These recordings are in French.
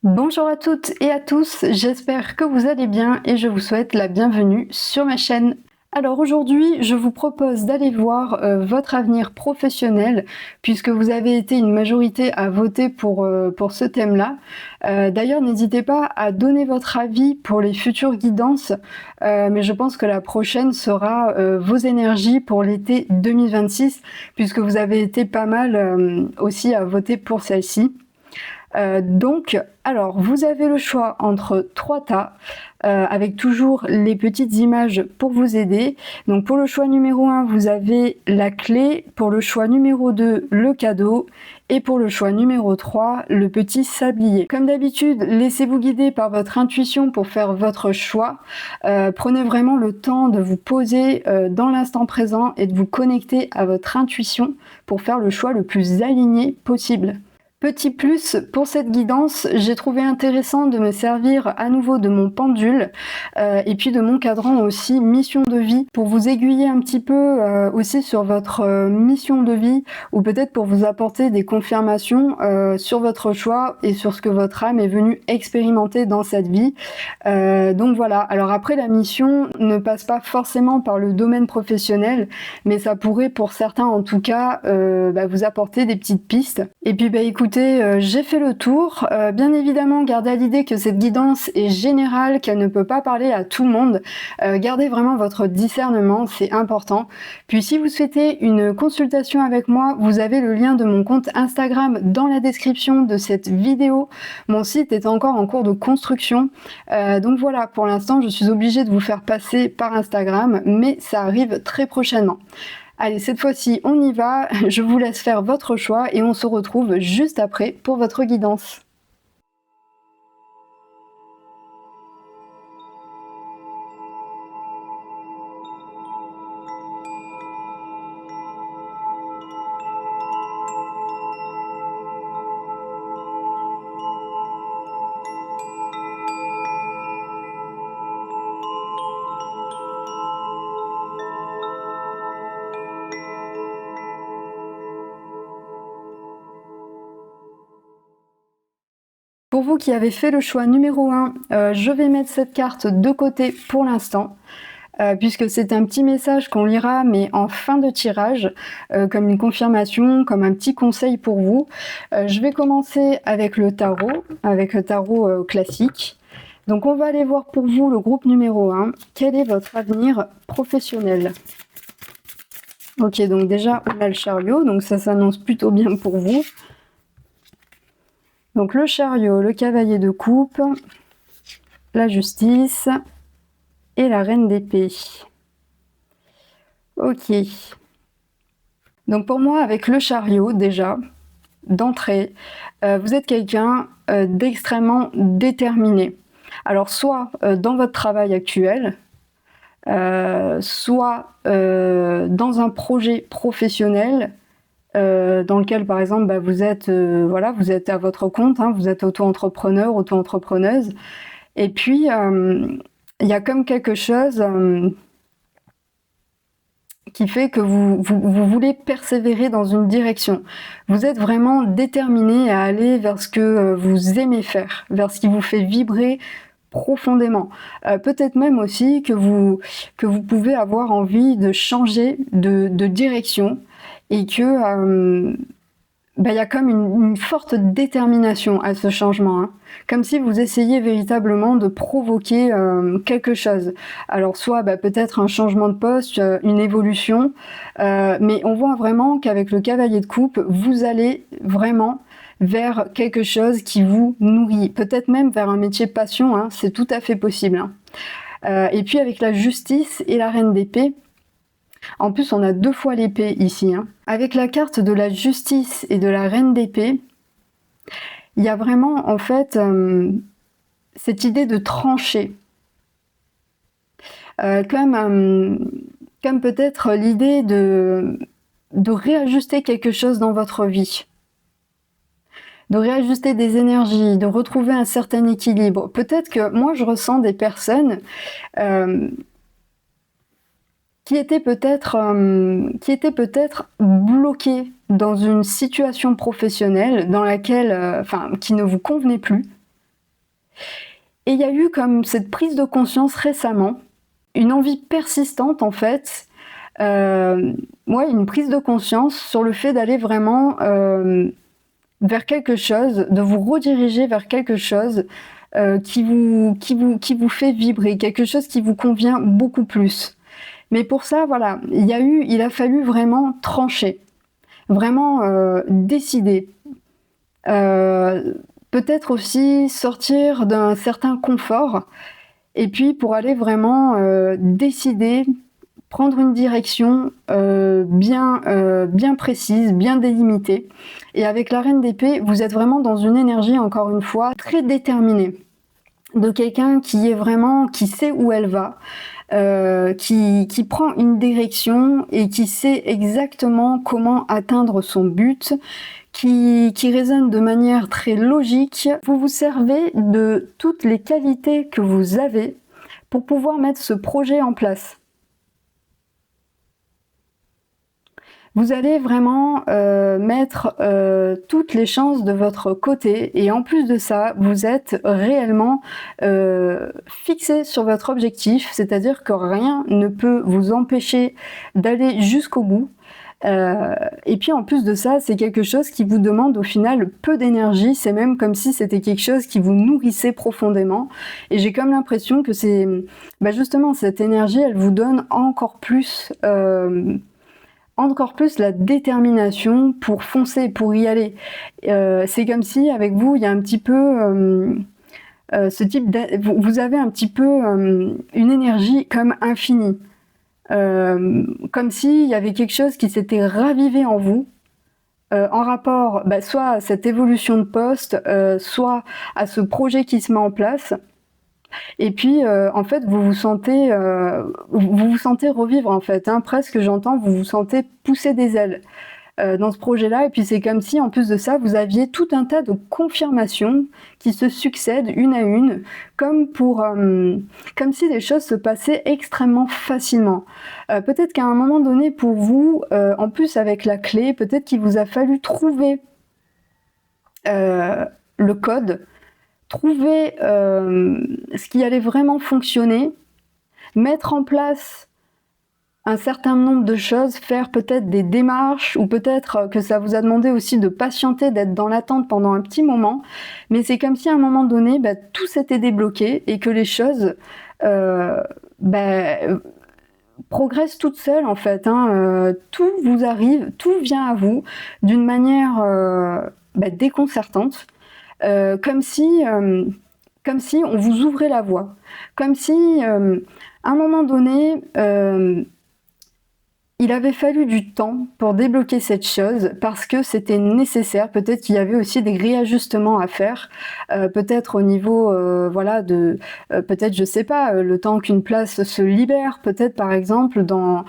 Bonjour à toutes et à tous, j'espère que vous allez bien et je vous souhaite la bienvenue sur ma chaîne. Alors aujourd'hui, je vous propose d'aller voir votre avenir professionnel puisque vous avez été une majorité à voter pour ce thème-là. D'ailleurs, n'hésitez pas à donner votre avis pour les futures guidances, mais je pense que la prochaine sera vos énergies pour l'été 2026 puisque vous avez été pas mal aussi à voter pour celle-ci. Alors, vous avez le choix entre 3 tas, avec toujours les petites images pour vous aider. Donc pour le choix numéro 1, vous avez la clé, pour le choix numéro 2, le cadeau, et pour le choix numéro 3, le petit sablier. Comme d'habitude, laissez-vous guider par votre intuition pour faire votre choix. Prenez vraiment le temps de vous poser dans l'instant présent et de vous connecter à votre intuition pour faire le choix le plus aligné possible. Petit plus, pour cette guidance, j'ai trouvé intéressant de me servir à nouveau de mon pendule et puis de mon cadran aussi mission de vie pour vous aiguiller un petit peu aussi sur votre mission de vie ou peut-être pour vous apporter des confirmations sur votre choix et sur ce que votre âme est venue expérimenter dans cette vie. Donc voilà, alors après la mission ne passe pas forcément par le domaine professionnel, mais ça pourrait pour certains en tout cas vous apporter des petites pistes. Et puis écoutez, j'ai fait le tour. Bien évidemment, gardez à l'idée que cette guidance est générale, qu'elle ne peut pas parler à tout le monde. Gardez vraiment votre discernement, c'est important. Puis si vous souhaitez une consultation avec moi, vous avez le lien de mon compte Instagram dans la description de cette vidéo. Mon site est encore en cours de construction. Donc voilà, pour l'instant, je suis obligée de vous faire passer par Instagram, mais ça arrive très prochainement. Allez, cette fois-ci, on y va, je vous laisse faire votre choix et on se retrouve juste après pour votre guidance. Pour vous qui avez fait le choix numéro 1, je vais mettre cette carte de côté pour l'instant, puisque c'est un petit message qu'on lira, mais en fin de tirage, comme une confirmation, comme un petit conseil pour vous. Je vais commencer avec le tarot classique. Donc on va aller voir pour vous le groupe numéro 1. Quel est votre avenir professionnel ? Ok, donc déjà on a le chariot, donc ça s'annonce plutôt bien pour vous. Donc le chariot, le cavalier de coupe, la justice et la reine d'épée. Ok. Donc pour moi, avec le chariot, déjà, d'entrée, vous êtes quelqu'un d'extrêmement déterminé. Alors soit dans votre travail actuel, soit dans un projet professionnel, dans lequel par exemple vous êtes à votre compte, hein, vous êtes auto-entrepreneur, auto-entrepreneuse, et puis il y a comme quelque chose qui fait que vous voulez persévérer dans une direction. Vous êtes vraiment déterminé à aller vers ce que vous aimez faire, vers ce qui vous fait vibrer profondément. Peut-être même aussi que vous pouvez avoir envie de changer de direction et que y a comme une forte détermination à ce changement, hein. Comme si vous essayiez véritablement de provoquer quelque chose. Alors soit peut-être un changement de poste, une évolution, mais on voit vraiment qu'avec le cavalier de coupe, vous allez vraiment vers quelque chose qui vous nourrit, peut-être même vers un métier passion, hein, c'est tout à fait possible, hein. Et puis avec la justice et la reine d'épée, en plus, on a 2 fois l'épée ici, hein. Avec la carte de la justice et de la reine d'épée, il y a vraiment en fait cette idée de trancher. Comme peut-être l'idée de réajuster quelque chose dans votre vie. De réajuster des énergies, de retrouver un certain équilibre. Peut-être que moi je ressens des personnes qui étaient peut-être bloquées dans une situation professionnelle dans laquelle, qui ne vous convenait plus. Et il y a eu comme cette prise de conscience récemment, une envie persistante en fait, une prise de conscience sur le fait d'aller vraiment vers quelque chose, de vous rediriger vers quelque chose qui vous fait vibrer, quelque chose qui vous convient beaucoup plus. Mais pour ça, voilà, il a fallu vraiment trancher, vraiment décider. Peut-être aussi sortir d'un certain confort, et puis pour aller vraiment décider, prendre une direction bien précise, bien délimitée. Et avec la Reine d'Épée, vous êtes vraiment dans une énergie, encore une fois, très déterminée. De quelqu'un qui sait où elle va, qui prend une direction et qui sait exactement comment atteindre son but, qui raisonne de manière très logique. Vous vous servez de toutes les qualités que vous avez pour pouvoir mettre ce projet en place. Vous allez vraiment mettre toutes les chances de votre côté, et en plus de ça, vous êtes réellement fixé sur votre objectif, c'est-à-dire que rien ne peut vous empêcher d'aller jusqu'au bout. Et puis en plus de ça, c'est quelque chose qui vous demande au final peu d'énergie, c'est même comme si c'était quelque chose qui vous nourrissait profondément, et j'ai comme l'impression que c'est justement cette énergie, elle vous donne encore plus la détermination pour foncer, pour y aller. C'est comme si avec vous, il y a un petit peu vous avez un petit peu une énergie comme infinie. Comme s'il y avait quelque chose qui s'était ravivé en vous, en rapport soit à cette évolution de poste, soit à ce projet qui se met en place. Et puis, en fait, vous vous sentez revivre, en fait, hein, presque, j'entends, vous vous sentez pousser des ailes dans ce projet-là. Et puis, c'est comme si, en plus de ça, vous aviez tout un tas de confirmations qui se succèdent une à une, comme si les choses se passaient extrêmement facilement. Peut-être qu'à un moment donné, pour vous, en plus avec la clé, peut-être qu'il vous a fallu trouver le code, trouver ce qui allait vraiment fonctionner, mettre en place un certain nombre de choses, faire peut-être des démarches, ou peut-être que ça vous a demandé aussi de patienter, d'être dans l'attente pendant un petit moment, mais c'est comme si à un moment donné, tout s'était débloqué et que les choses progressent toutes seules en fait, hein. Tout vous arrive, tout vient à vous d'une manière déconcertante. Comme si on vous ouvrait la voie, comme si à un moment donné, il avait fallu du temps pour débloquer cette chose parce que c'était nécessaire. Peut-être qu'il y avait aussi des réajustements à faire, peut-être au niveau peut-être, je sais pas, le temps qu'une place se libère, peut-être par exemple dans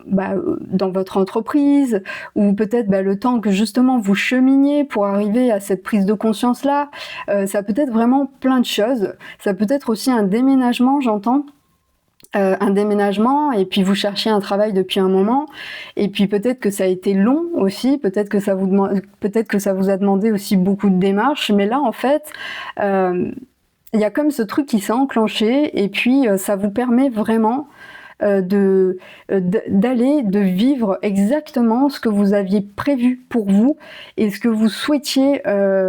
votre entreprise, ou peut-être le temps que justement vous cheminiez pour arriver à cette prise de conscience-là. Ça peut être vraiment plein de choses. Ça peut être aussi un déménagement, j'entends. Un déménagement, et puis vous cherchiez un travail depuis un moment, et puis peut-être que ça a été long aussi, peut-être que ça vous a demandé aussi beaucoup de démarches, mais là en fait, il y a comme ce truc qui s'est enclenché, et puis ça vous permet vraiment de vivre exactement ce que vous aviez prévu pour vous et ce que vous souhaitiez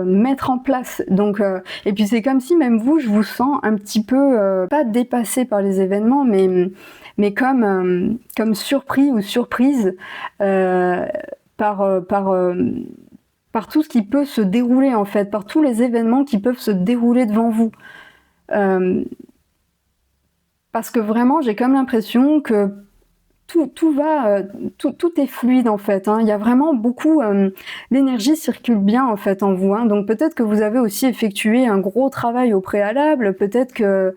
mettre en place. Donc, et puis c'est comme si même vous, je vous sens un petit peu, pas dépassé par les événements, mais comme surpris ou surprise par tout ce qui peut se dérouler en fait, par tous les événements qui peuvent se dérouler devant vous. Parce que vraiment, j'ai comme l'impression que tout est fluide en fait, hein. Il y a vraiment beaucoup, l'énergie circule bien en fait en vous, hein. Donc peut-être que vous avez aussi effectué un gros travail au préalable, peut-être que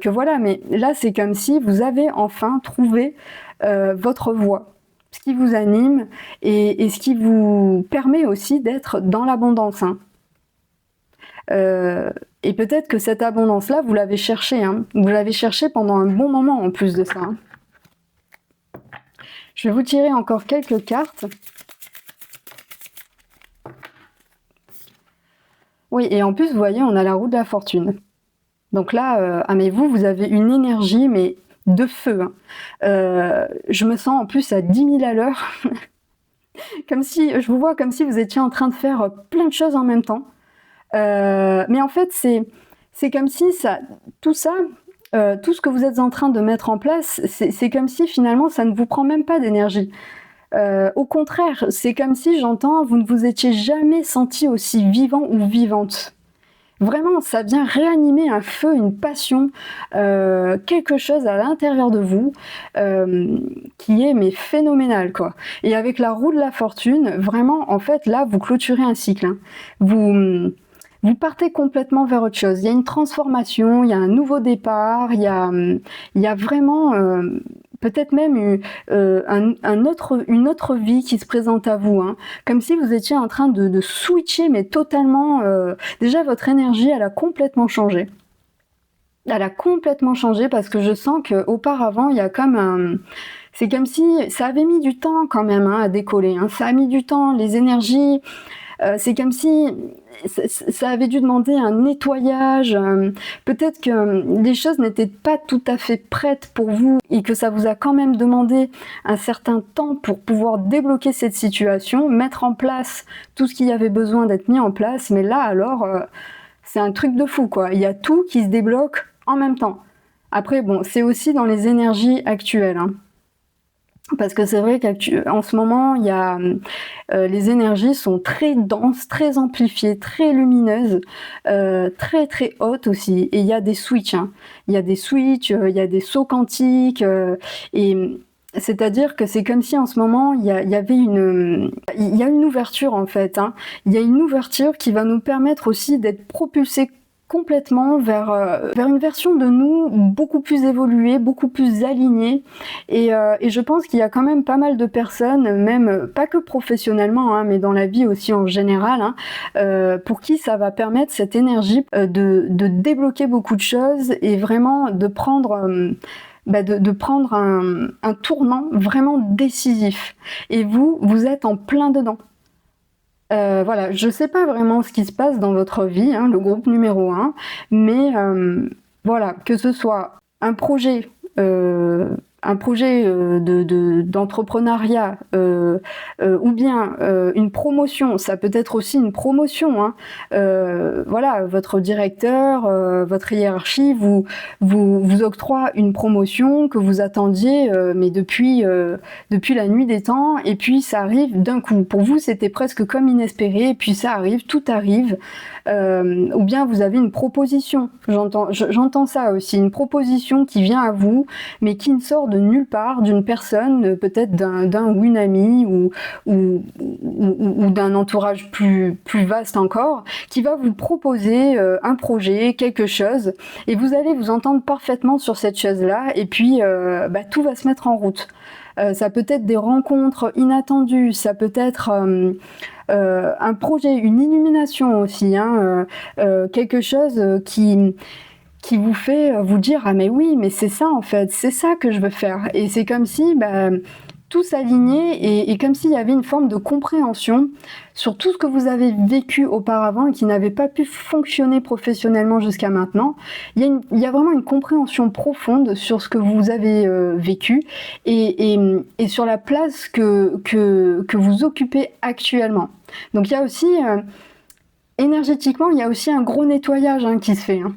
voilà, mais là c'est comme si vous avez enfin trouvé votre voie, ce qui vous anime et ce qui vous permet aussi d'être dans l'abondance, hein. Et peut-être que cette abondance-là, vous l'avez cherchée, hein. Vous l'avez cherchée pendant un bon moment en plus de ça, hein. Je vais vous tirer encore quelques cartes. Oui, et en plus, vous voyez, on a la roue de la fortune. Donc là, ah mais vous avez une énergie, mais de feu, hein. Je me sens en plus à 10 000 à l'heure, comme si, je vous vois comme si vous étiez en train de faire plein de choses en même temps. Mais en fait, c'est comme si tout ça, tout ce que vous êtes en train de mettre en place, c'est comme si finalement ça ne vous prend même pas d'énergie. Au contraire, c'est comme si j'entends, vous ne vous étiez jamais senti aussi vivant ou vivante. Vraiment, ça vient réanimer un feu, une passion, quelque chose à l'intérieur de vous qui est mais phénoménal, quoi. Et avec la roue de la fortune, vraiment, en fait, là, vous clôturez un cycle, hein. Vous partez complètement vers autre chose. Il y a une transformation, il y a un nouveau départ, il y a vraiment peut-être même une autre vie qui se présente à vous, hein. Comme si vous étiez en train de switcher, mais totalement. Déjà, votre énergie, elle a complètement changé. Elle a complètement changé parce que je sens qu'auparavant, il y a comme un... C'est comme si ça avait mis du temps quand même, hein, à décoller, hein. Ça a mis du temps, les énergies... c'est comme si ça avait dû demander un nettoyage. Peut-être que les choses n'étaient pas tout à fait prêtes pour vous et que ça vous a quand même demandé un certain temps pour pouvoir débloquer cette situation, mettre en place tout ce qu'il y avait besoin d'être mis en place. Mais là, alors, c'est un truc de fou, quoi. Il y a tout qui se débloque en même temps. Après, bon, c'est aussi dans les énergies actuelles, hein. Parce que c'est vrai qu'en ce moment, il y a, les énergies sont très denses, très amplifiées, très lumineuses, très très hautes aussi. Et il y a des switches, hein. Il y a des switches, il y a des sauts quantiques, et c'est-à-dire que c'est comme si en ce moment il y avait il y a une ouverture en fait, hein. Il y a une ouverture qui va nous permettre aussi d'être propulsés complètement vers une version de nous beaucoup plus évoluée, beaucoup plus alignée. Et je pense qu'il y a quand même pas mal de personnes, même pas que professionnellement, hein, mais dans la vie aussi en général, hein, pour qui ça va permettre cette énergie de débloquer beaucoup de choses et vraiment de prendre... de prendre un tournant vraiment décisif. Et vous êtes en plein dedans. Voilà, je sais pas vraiment ce qui se passe dans votre vie, hein, le groupe numéro 1, mais voilà, que ce soit un projet d'entrepreneuriat ou bien une promotion, ça peut être aussi une promotion, hein. Voilà, votre directeur, votre hiérarchie vous octroie une promotion que vous attendiez mais depuis la nuit des temps, et puis ça arrive d'un coup. Pour vous, c'était presque comme inespéré, et puis ça arrive, tout arrive. Ou bien vous avez une proposition, j'entends ça aussi, une proposition qui vient à vous, mais qui ne sort de nulle part, d'une personne, peut-être d'un ou une amie, ou d'un entourage plus vaste encore, qui va vous proposer un projet, quelque chose, et vous allez vous entendre parfaitement sur cette chose-là, et puis tout va se mettre en route. Ça peut être des rencontres inattendues, ça peut être un projet, une illumination aussi, hein, quelque chose qui vous fait vous dire « Ah mais oui, mais c'est ça en fait, c'est ça que je veux faire ». Et c'est comme si tout s'alignait et comme s'il y avait une forme de compréhension sur tout ce que vous avez vécu auparavant et qui n'avait pas pu fonctionner professionnellement jusqu'à maintenant. Il y a vraiment une compréhension profonde sur ce que vous avez vécu et sur la place que vous occupez actuellement. Donc il y a aussi, énergétiquement, il y a aussi un gros nettoyage, hein, qui se fait, hein.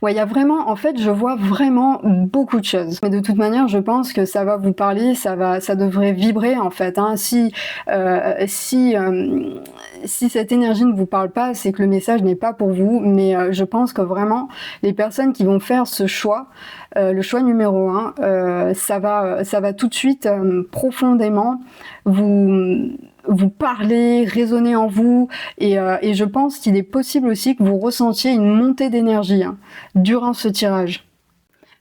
Ouais, il y a vraiment, en fait, je vois vraiment beaucoup de choses. Mais de toute manière, je pense que ça va vous parler, ça devrait vibrer, en fait, hein. Si cette énergie ne vous parle pas, c'est que le message n'est pas pour vous. Mais je pense que vraiment, les personnes qui vont faire ce choix, le choix numéro 1, ça va tout de suite profondément vous parler, résonner en vous, et je pense qu'il est possible aussi que vous ressentiez une montée d'énergie, hein, durant ce tirage.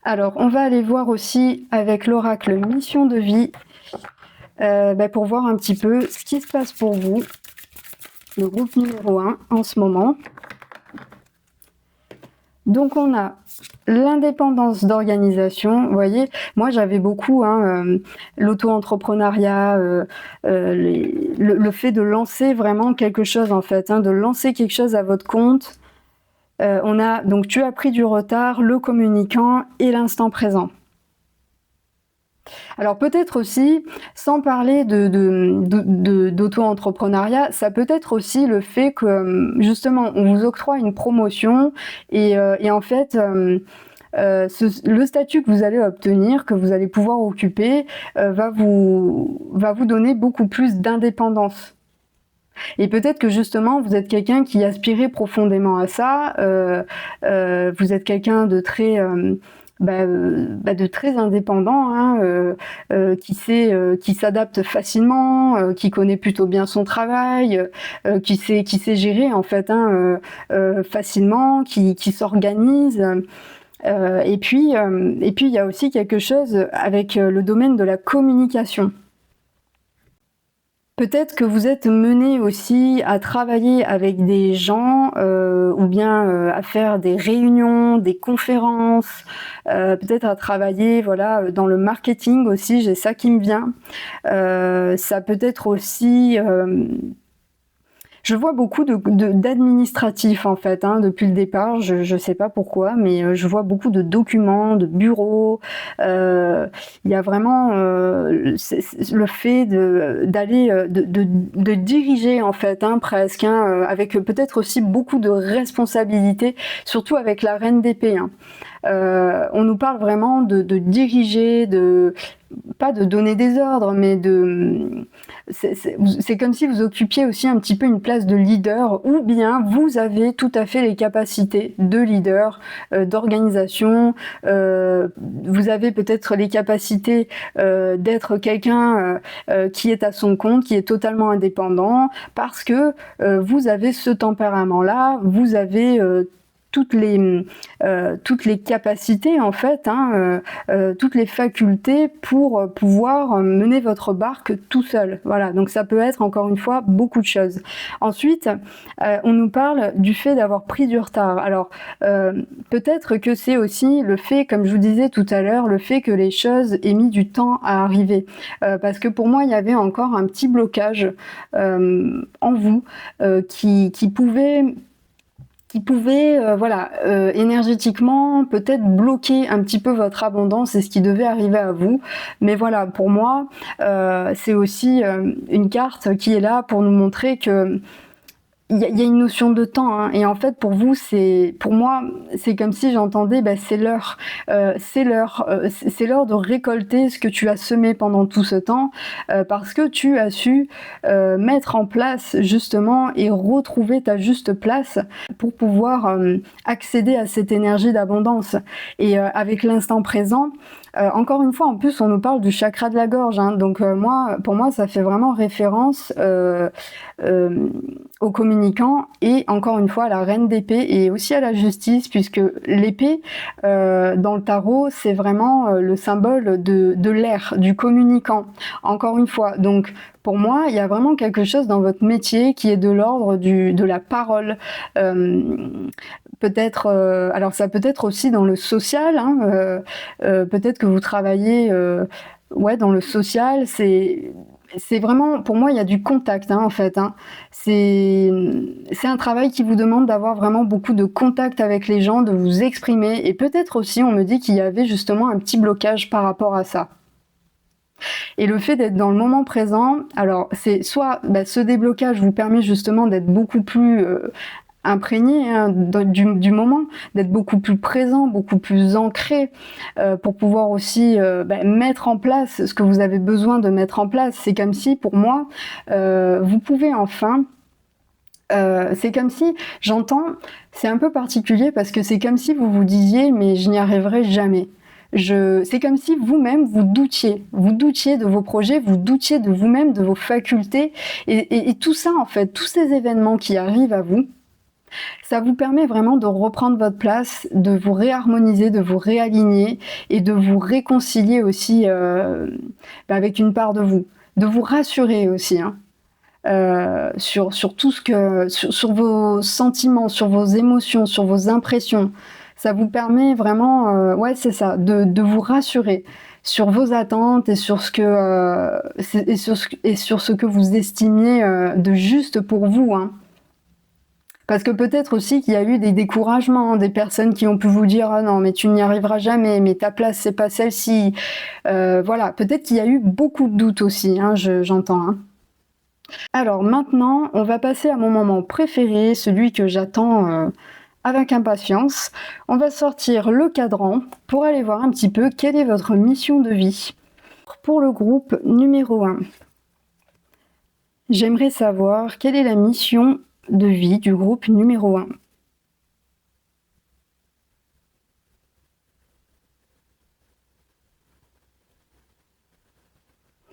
Alors, on va aller voir aussi avec l'oracle mission de vie, pour voir un petit peu ce qui se passe pour vous, le groupe numéro 1 en ce moment. Donc on a l'indépendance d'organisation, vous voyez? Moi j'avais beaucoup, l'auto-entrepreneuriat, le fait de lancer vraiment quelque chose en fait, de lancer quelque chose à votre compte. On a donc tu as pris du retard, le communicant et l'instant présent. Alors peut-être aussi, sans parler d'auto-entrepreneuriat, ça peut être aussi le fait que justement on vous octroie une promotion et en fait le statut que vous allez obtenir, que vous allez pouvoir occuper, va vous donner beaucoup plus d'indépendance. Et peut-être que justement vous êtes quelqu'un qui aspirait profondément à ça, vous êtes quelqu'un de très de très indépendant, qui s'adapte facilement, qui connaît plutôt bien son travail, qui sait gérer en fait facilement, qui s'organise. Et puis il y a aussi quelque chose avec le domaine de la communication. Peut-être que vous êtes mené aussi à travailler avec des gens, ou bien, à faire des réunions, des conférences, peut-être à travailler, voilà, dans le marketing aussi, j'ai ça qui me vient. Ça peut être aussi, je vois beaucoup d'administratifs en fait, depuis le départ. Je sais pas pourquoi, mais je vois beaucoup de documents, de bureaux. Il y a vraiment le fait d'aller de diriger en fait, presque, avec peut-être aussi beaucoup de responsabilités, surtout avec la reine d'épée. On nous parle vraiment de diriger, pas de donner des ordres, mais c'est comme si vous occupiez aussi un petit peu une place de leader, ou bien vous avez tout à fait les capacités de leader, d'organisation, vous avez peut-être les capacités d'être quelqu'un qui est à son compte, qui est totalement indépendant, parce que vous avez ce tempérament-là, vous avez toutes les capacités en fait, toutes les facultés pour pouvoir mener votre barque tout seul. Voilà, donc ça peut être encore une fois beaucoup de choses. Ensuite, on nous parle du fait d'avoir pris du retard. Alors peut-être que c'est aussi le fait, comme je vous disais tout à l'heure, le fait que les choses aient mis du temps à arriver. Parce que pour moi, il y avait encore un petit blocage en vous qui pouvait énergétiquement peut-être bloquer un petit peu votre abondance et ce qui devait arriver à vous. Mais voilà, pour moi, c'est aussi une carte qui est là pour nous montrer que il y a une notion de temps, et en fait pour vous pour moi c'est comme si j'entendais c'est l'heure, c'est l'heure de récolter ce que tu as semé pendant tout ce temps, parce que tu as su mettre en place justement et retrouver ta juste place pour pouvoir accéder à cette énergie d'abondance. Et avec l'instant présent, encore une fois, en plus, on nous parle du chakra de la gorge, donc pour moi, ça fait vraiment référence au communicant et encore une fois à la reine d'épée et aussi à la justice, puisque l'épée dans le tarot, c'est vraiment le symbole de l'air, du communicant. Encore une fois, donc pour moi, il y a vraiment quelque chose dans votre métier qui est de l'ordre de la parole. Peut-être, alors ça peut être aussi dans le social, peut-être que vous travaillez dans le social, c'est vraiment, pour moi, il y a du contact, en fait. C'est un travail qui vous demande d'avoir vraiment beaucoup de contact avec les gens, de vous exprimer. Et peut-être aussi, on me dit qu'il y avait justement un petit blocage par rapport à ça. Et le fait d'être dans le moment présent, alors c'est soit ce déblocage vous permet justement d'être beaucoup plus imprégné du moment, d'être beaucoup plus présent, beaucoup plus ancré, pour pouvoir aussi mettre en place ce que vous avez besoin de mettre en place. C'est comme si, pour moi, vous pouvez enfin... c'est comme si, c'est un peu particulier parce que c'est comme si vous vous disiez « mais je n'y arriverai jamais ». C'est comme si vous-même vous doutiez de vos projets, vous doutiez de vous-même, de vos facultés, et tout ça en fait, tous ces événements qui arrivent à vous, ça vous permet vraiment de reprendre votre place, de vous réharmoniser, de vous réaligner et de vous réconcilier aussi avec une part de vous, de vous rassurer aussi sur tout sur vos sentiments, sur vos émotions, sur vos impressions. Ça vous permet vraiment, ouais, c'est ça, de vous rassurer sur vos attentes et sur ce que, et sur ce que vous estimiez, de juste pour vous, hein. Parce que peut-être aussi qu'il y a eu des découragements, des personnes qui ont pu vous dire: «Ah non, mais tu n'y arriveras jamais, mais ta place, c'est pas celle-ci». Voilà, peut-être qu'il y a eu beaucoup de doutes aussi, hein, j'entends, hein. Alors maintenant, on va passer à mon moment préféré, celui que j'attends, avec impatience. On va sortir le cadran pour aller voir un petit peu quelle est votre mission de vie. Pour le groupe numéro 1, j'aimerais savoir quelle est la mission de vie du groupe numéro 1.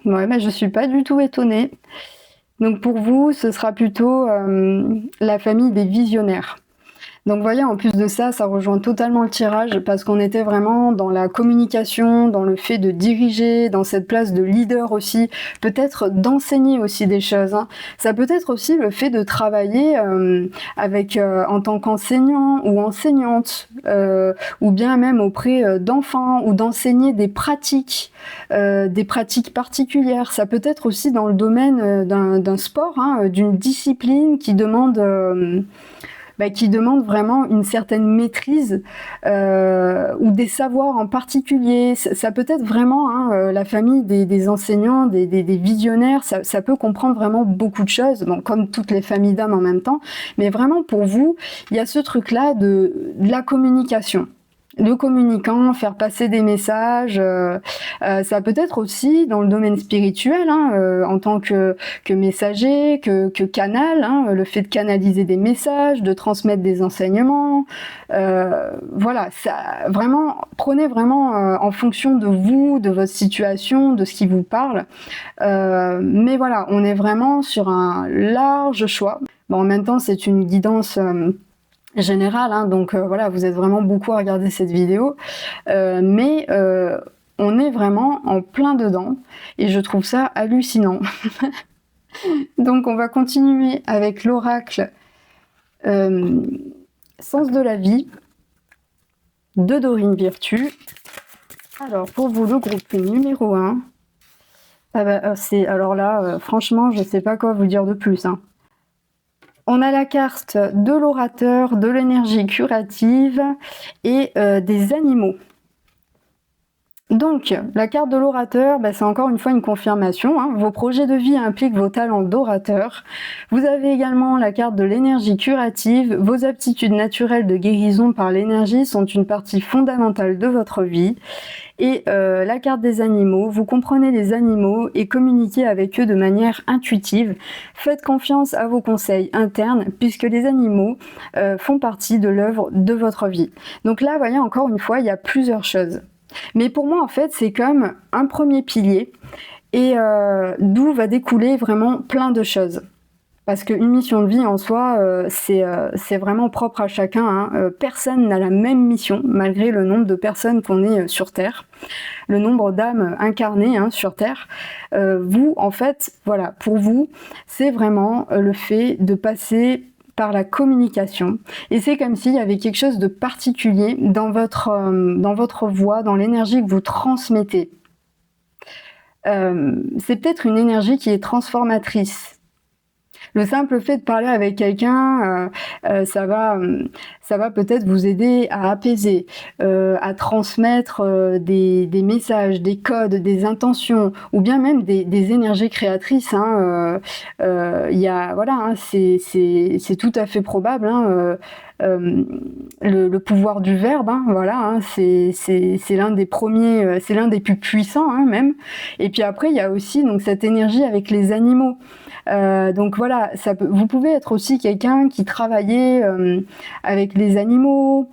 Ouais, bah, je suis pas du tout étonnée. Donc pour vous, ce sera plutôt, la famille des visionnaires. Donc vous voyez, en plus de ça, ça rejoint totalement le tirage parce qu'on était vraiment dans la communication, dans le fait de diriger, dans cette place de leader aussi, peut-être d'enseigner aussi des choses, hein. Ça peut être aussi le fait de travailler, avec, en tant qu'enseignant ou enseignante, ou bien même auprès, d'enfants ou d'enseigner des pratiques particulières. Ça peut être aussi dans le domaine, d'un sport, hein, d'une discipline qui demande vraiment une certaine maîtrise, ou des savoirs en particulier. Ça peut être vraiment, hein, la famille des enseignants, des visionnaires, ça peut comprendre vraiment beaucoup de choses, bon, comme toutes les familles d'âmes en même temps, mais vraiment pour vous, il y a ce truc-là de la communication. Le communicant, faire passer des messages, ça peut être aussi dans le domaine spirituel, hein, en tant que messager, que canal, hein, le fait de canaliser des messages, de transmettre des enseignements, voilà, ça vraiment prenez vraiment, en fonction de vous, de votre situation, de ce qui vous parle, mais voilà, on est vraiment sur un large choix. Bon, en même temps, c'est une guidance, générale, hein, donc voilà, vous êtes vraiment beaucoup à regarder cette vidéo, mais on est vraiment en plein dedans et je trouve ça hallucinant. Donc on va continuer avec l'oracle, Sens de la vie de Dorine Virtue. Alors pour vous, le groupe numéro 1, ah bah, c'est alors là, franchement, je sais pas quoi vous dire de plus, hein. On a la carte de l'orateur, de l'énergie curative et des animaux. Donc, la carte de l'orateur, c'est encore une fois une confirmation, hein. Vos projets de vie impliquent vos talents d'orateur. Vous avez également la carte de l'énergie curative. Vos aptitudes naturelles de guérison par l'énergie sont une partie fondamentale de votre vie. Et la carte des animaux, vous comprenez les animaux et communiquez avec eux de manière intuitive. Faites confiance à vos conseils internes puisque les animaux font partie de l'œuvre de votre vie. Donc là, vous voyez, encore une fois, il y a plusieurs choses. Mais pour moi, en fait, c'est comme un premier pilier et d'où va découler vraiment plein de choses. Parce qu'une mission de vie en soi, c'est vraiment propre à chacun, hein. Personne n'a la même mission, malgré le nombre de personnes qu'on est sur Terre, le nombre d'âmes incarnées, hein, sur Terre. Vous, en fait, voilà, pour vous, c'est vraiment le fait de passer par la communication. Et c'est comme s'il y avait quelque chose de particulier dans votre voix, dans l'énergie que vous transmettez. C'est peut-être une énergie qui est transformatrice. Le simple fait de parler avec quelqu'un, ça va peut-être vous aider à apaiser, à transmettre des messages, des codes, des intentions, ou bien même des énergies créatrices, hein. Il y a, voilà, hein, c'est tout à fait probable, hein, le pouvoir du verbe, hein, voilà, hein, c'est l'un des premiers, c'est l'un des plus puissants, hein, même. Et puis après, il y a aussi donc cette énergie avec les animaux. Donc voilà, vous pouvez être aussi quelqu'un qui travaillait avec les animaux,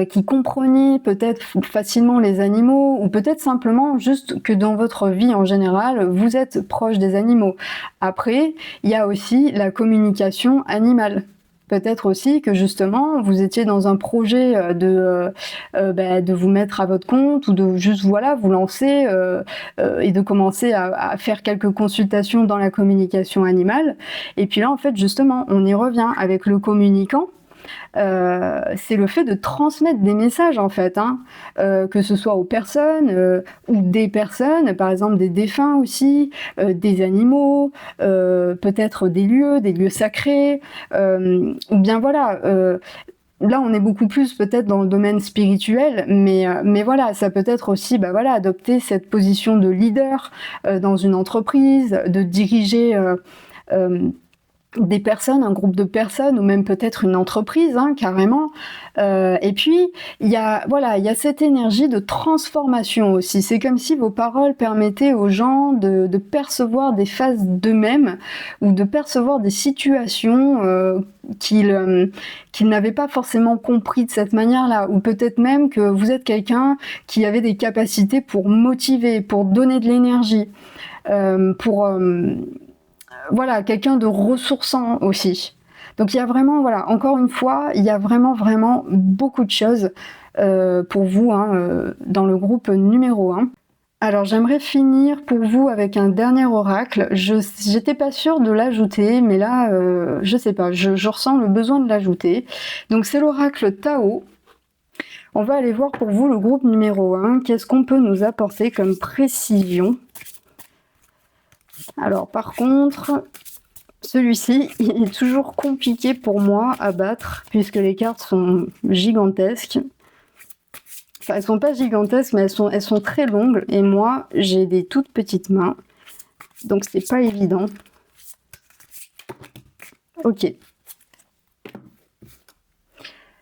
qui comprenait peut-être facilement les animaux, ou peut-être simplement juste que dans votre vie en général, vous êtes proche des animaux. Après, il y a aussi la communication animale. Peut-être aussi que justement, vous étiez dans un projet de vous mettre à votre compte ou de juste voilà vous lancer et de commencer à faire quelques consultations dans la communication animale. Et puis là, en fait, justement, on y revient avec le communicant. c'est le fait de transmettre des messages en fait, hein, que ce soit aux personnes ou des personnes, par exemple des défunts aussi, des animaux, peut-être des lieux sacrés, ou bien voilà. Là, on est beaucoup plus peut-être dans le domaine spirituel, mais voilà, ça peut être aussi, bah voilà, adopter cette position de leader dans une entreprise, de diriger des personnes, un groupe de personnes, ou même peut-être une entreprise, hein, carrément. Et puis, il y a cette énergie de transformation aussi. C'est comme si vos paroles permettaient aux gens de percevoir des phases d'eux-mêmes ou de percevoir des situations qu'ils n'avaient pas forcément compris de cette manière-là. Ou peut-être même que vous êtes quelqu'un qui avait des capacités pour motiver, pour donner de l'énergie, pour... voilà, quelqu'un de ressourçant aussi. Donc il y a vraiment, voilà, encore une fois, il y a vraiment, vraiment beaucoup de choses pour vous hein, dans le groupe numéro 1. Alors j'aimerais finir pour vous avec un dernier oracle. J'étais pas sûre de l'ajouter, mais là, je sais pas, je ressens le besoin de l'ajouter. Donc c'est l'oracle Tao. On va aller voir pour vous le groupe numéro 1. Qu'est-ce qu'on peut nous apporter comme précision? Alors par contre, celui-ci, il est toujours compliqué pour moi à battre, puisque les cartes sont gigantesques. Enfin, elles sont pas gigantesques, mais elles sont très longues, et moi, j'ai des toutes petites mains, donc c'est pas évident. Ok.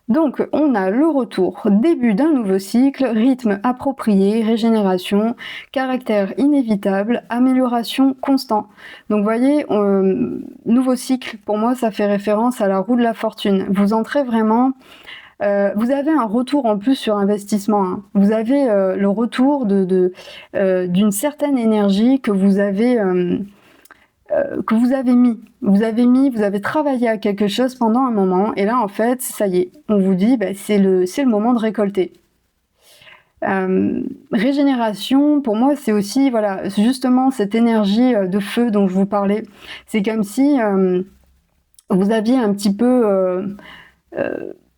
Donc, on a le retour, début d'un nouveau cycle, rythme approprié, régénération, caractère inévitable, amélioration constant. Donc, vous voyez, nouveau cycle, pour moi, ça fait référence à la roue de la fortune. Vous entrez vraiment... vous avez un retour en plus sur investissement. Hein. Vous avez le retour d'une certaine énergie que vous avez mis. Vous avez travaillé à quelque chose pendant un moment, et là, en fait, ça y est, on vous dit, bah, c'est le moment de récolter. Régénération, pour moi, c'est aussi, voilà, justement, cette énergie de feu dont je vous parlais. C'est comme si vous aviez un petit peu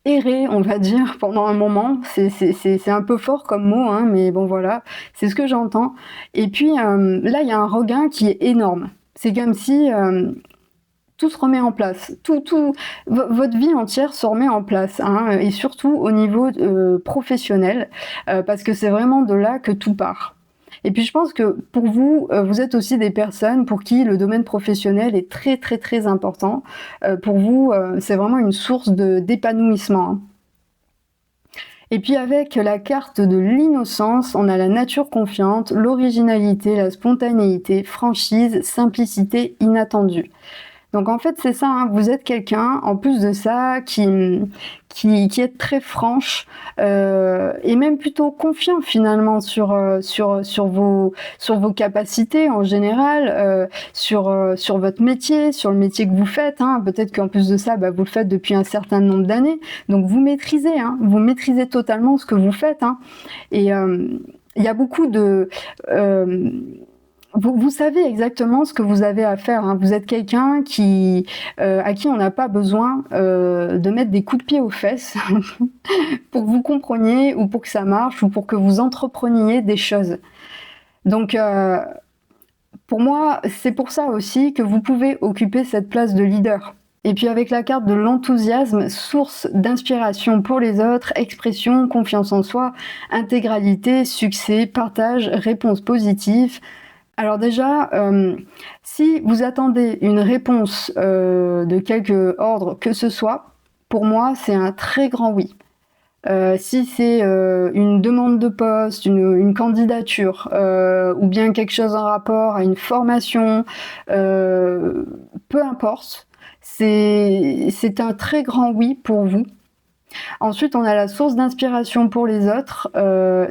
erré, on va dire, pendant un moment. C'est un peu fort comme mot, hein, mais bon, voilà, c'est ce que j'entends. Et puis, là, il y a un regain qui est énorme. C'est comme si tout se remet en place, votre vie entière se remet en place, hein, et surtout au niveau professionnel, parce que c'est vraiment de là que tout part. Et puis je pense que pour vous, vous êtes aussi des personnes pour qui le domaine professionnel est très très très important. Pour vous, c'est vraiment une source d'épanouissement. Hein. Et puis avec la carte de l'innocence, on a la nature confiante, l'originalité, la spontanéité, franchise, simplicité inattendue. Donc en fait c'est ça, hein, vous êtes quelqu'un en plus de ça qui est très franche et même plutôt confiant finalement sur vos capacités en général, sur votre métier, sur le métier que vous faites. Hein. Peut-être qu'en plus de ça, bah, vous le faites depuis un certain nombre d'années, donc vous maîtrisez totalement ce que vous faites. Hein. Et il y a beaucoup de vous savez exactement ce que vous avez à faire. Hein. Vous êtes quelqu'un à qui on n'a pas besoin de mettre des coups de pied aux fesses pour que vous compreniez ou pour que ça marche ou pour que vous entrepreniez des choses. Donc, pour moi, c'est pour ça aussi que vous pouvez occuper cette place de leader. Et puis avec la carte de l'enthousiasme, source d'inspiration pour les autres, expression, confiance en soi, intégralité, succès, partage, réponse positive. Alors déjà, si vous attendez une réponse de quelque ordre que ce soit, pour moi, c'est un très grand oui. Si c'est une demande de poste, une candidature, ou bien quelque chose en rapport à une formation, peu importe, c'est un très grand oui pour vous. Ensuite, on a la source d'inspiration pour les autres.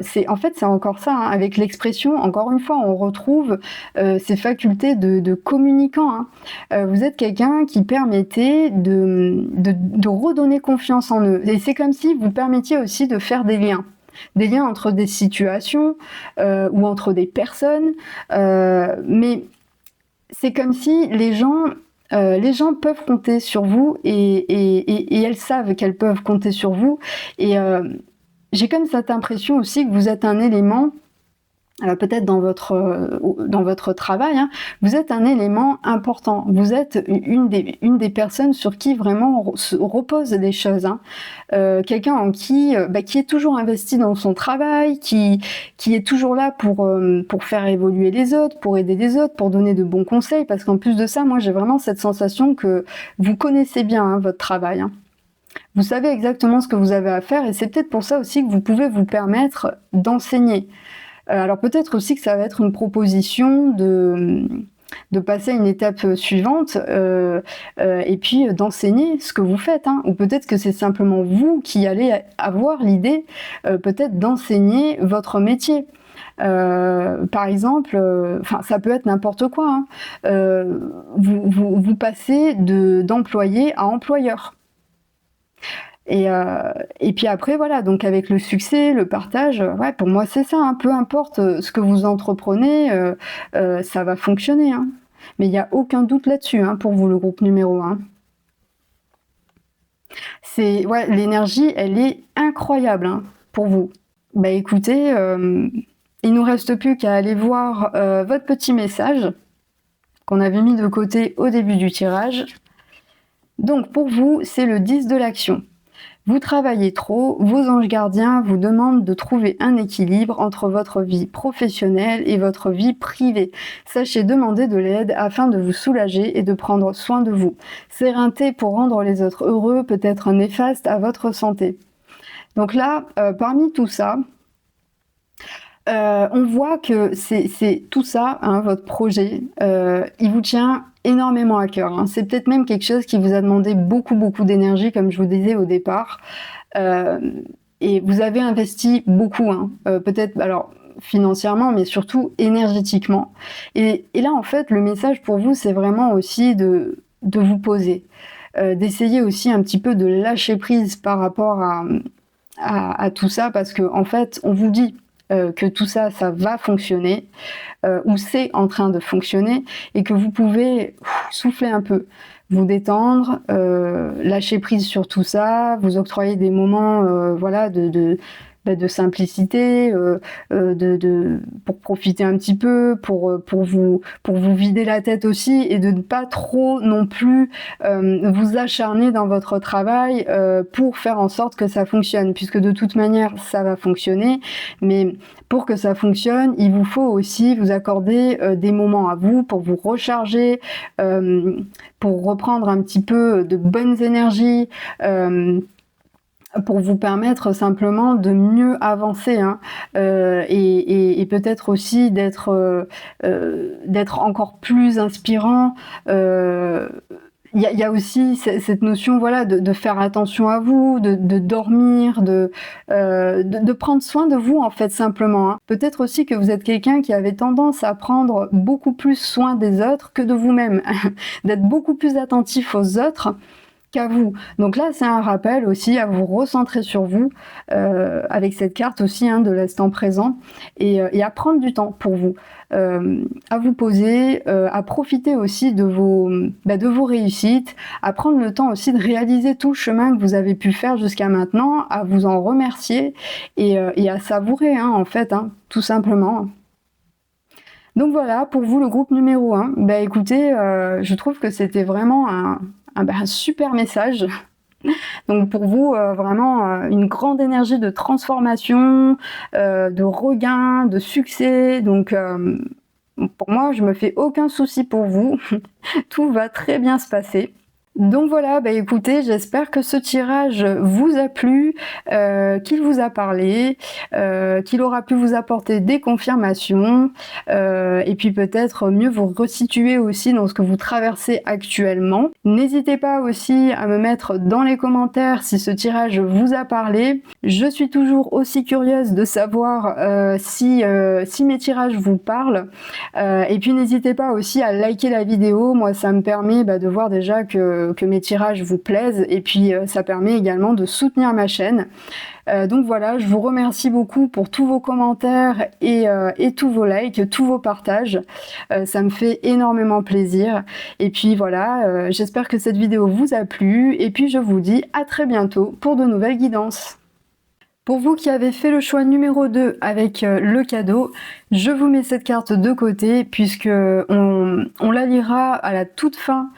C'est encore ça, hein, avec l'expression, encore une fois, on retrouve ces facultés de communicant. Hein. Vous êtes quelqu'un qui permettait de redonner confiance en eux. Et c'est comme si vous permettiez aussi de faire des liens entre des situations ou entre des personnes. Mais c'est comme si les gens Les gens peuvent compter sur vous et elles savent qu'elles peuvent compter sur vous et j'ai comme cette impression aussi que vous êtes un élément, peut-être dans votre travail, hein, vous êtes un élément important. Vous êtes une des personnes sur qui vraiment se reposent des choses, hein. Quelqu'un en qui est toujours investi dans son travail, qui est toujours là pour faire évoluer les autres, pour aider les autres, pour donner de bons conseils. Parce qu'en plus de ça, moi j'ai vraiment cette sensation que vous connaissez bien, hein, votre travail, hein. Vous savez exactement ce que vous avez à faire et c'est peut-être pour ça aussi que vous pouvez vous permettre d'enseigner. Alors peut-être aussi que ça va être une proposition de passer à une étape suivante et puis d'enseigner ce que vous faites, hein. Ou peut-être que c'est simplement vous qui allez avoir l'idée peut-être d'enseigner votre métier. Par exemple, ça peut être n'importe quoi, hein. Vous passez d'employé à employeur. Et puis après, voilà, donc avec le succès, le partage, ouais, pour moi c'est ça, hein, peu importe ce que vous entreprenez, ça va fonctionner, hein. Mais il n'y a aucun doute là-dessus, hein, pour vous, le groupe numéro 1. Ouais, l'énergie, elle est incroyable, hein, pour vous. Bah écoutez, il nous reste plus qu'à aller voir votre petit message qu'on avait mis de côté au début du tirage. Donc pour vous, c'est le 10 de l'action. Vous travaillez trop, vos anges gardiens vous demandent de trouver un équilibre entre votre vie professionnelle et votre vie privée. Sachez demander de l'aide afin de vous soulager et de prendre soin de vous. S'éreinter pour rendre les autres heureux peut être néfaste à votre santé. Donc là, parmi tout ça, on voit que c'est tout ça, hein, votre projet, il vous tient énormément à cœur, hein. C'est peut-être même quelque chose qui vous a demandé beaucoup d'énergie, comme je vous disais au départ. Et vous avez investi beaucoup, hein, peut-être alors financièrement, mais surtout énergétiquement. Et là, en fait, le message pour vous, c'est vraiment aussi de vous poser, d'essayer aussi un petit peu de lâcher prise par rapport à tout ça, parce que en fait, on vous dit que tout ça, ça va fonctionner, ou c'est en train de fonctionner, et que vous pouvez souffler un peu, vous détendre, lâcher prise sur tout ça, vous octroyer des moments voilà, de simplicité, pour profiter un petit peu, pour vous vider la tête aussi, et de ne pas trop non plus vous acharner dans votre travail pour faire en sorte que ça fonctionne, puisque de toute manière ça va fonctionner, mais pour que ça fonctionne, il vous faut aussi vous accorder des moments à vous pour vous recharger, pour reprendre un petit peu de bonnes énergies, pour vous permettre simplement de mieux avancer, hein, et peut-être aussi d'être encore plus inspirant. Il y a aussi cette notion, voilà, de faire attention à vous, de dormir, de prendre soin de vous, en fait, simplement, hein. Peut-être aussi que vous êtes quelqu'un qui avait tendance à prendre beaucoup plus soin des autres que de vous-même, d'être beaucoup plus attentif aux autres qu'à vous. Donc là, c'est un rappel aussi à vous recentrer sur vous, avec cette carte aussi, hein, de l'instant présent, et à prendre du temps pour vous, à vous poser, à profiter aussi de vos réussites, à prendre le temps aussi de réaliser tout le chemin que vous avez pu faire jusqu'à maintenant, à vous en remercier et à savourer, hein, en fait, hein, tout simplement. Donc voilà, pour vous, le groupe numéro 1, écoutez, je trouve que c'était vraiment un super message. Donc pour vous, vraiment une grande énergie de transformation, de regain, de succès. Donc pour moi, je me fais aucun souci pour vous. Tout va très bien se passer. Donc voilà, écoutez, j'espère que ce tirage vous a plu, qu'il vous a parlé, qu'il aura pu vous apporter des confirmations, et puis peut-être mieux vous resituer aussi dans ce que vous traversez actuellement. N'hésitez pas aussi à me mettre dans les commentaires si ce tirage vous a parlé. Je suis toujours aussi curieuse de savoir si mes tirages vous parlent. Et puis n'hésitez pas aussi à liker la vidéo, moi ça me permet de voir déjà que que mes tirages vous plaisent et puis ça permet également de soutenir ma chaîne. Donc voilà, je vous remercie beaucoup pour tous vos commentaires et tous vos likes, tous vos partages. Ça me fait énormément plaisir. Et puis voilà, j'espère que cette vidéo vous a plu. Et puis je vous dis à très bientôt pour de nouvelles guidances. Pour vous qui avez fait le choix numéro 2 avec le cadeau, je vous mets cette carte de côté puisque on la lira à la toute fin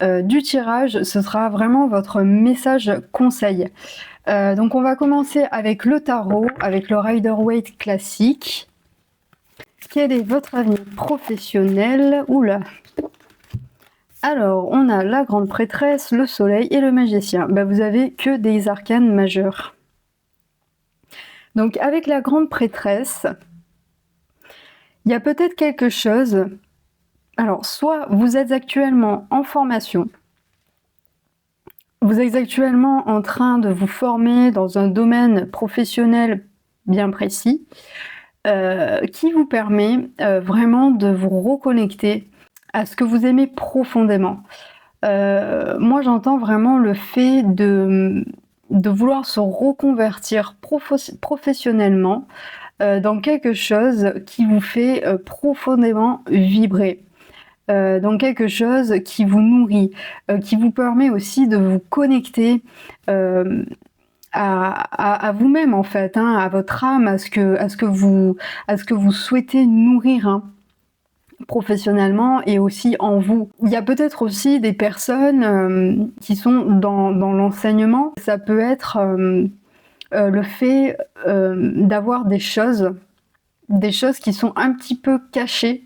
du tirage. Ce sera vraiment votre message conseil. Donc on va commencer avec le tarot, avec le Rider-Waite classique. Quel est votre avenir professionnel? Oula. Alors, on a la grande prêtresse, le soleil et le magicien. Vous avez que des arcanes majeurs. Donc avec la grande prêtresse, il y a peut-être quelque chose. Alors, soit vous êtes actuellement en formation, vous êtes actuellement en train de vous former dans un domaine professionnel bien précis, qui vous permet vraiment de vous reconnecter à ce que vous aimez profondément. Moi, j'entends vraiment le fait de vouloir se reconvertir professionnellement dans quelque chose qui vous fait profondément vibrer. Dans quelque chose qui vous nourrit, qui vous permet aussi de vous connecter à vous-même en fait, hein, à votre âme, à ce que vous souhaitez nourrir, hein, professionnellement et aussi en vous. Il y a peut-être aussi des personnes qui sont dans l'enseignement. Ça peut être le fait d'avoir des choses qui sont un petit peu cachées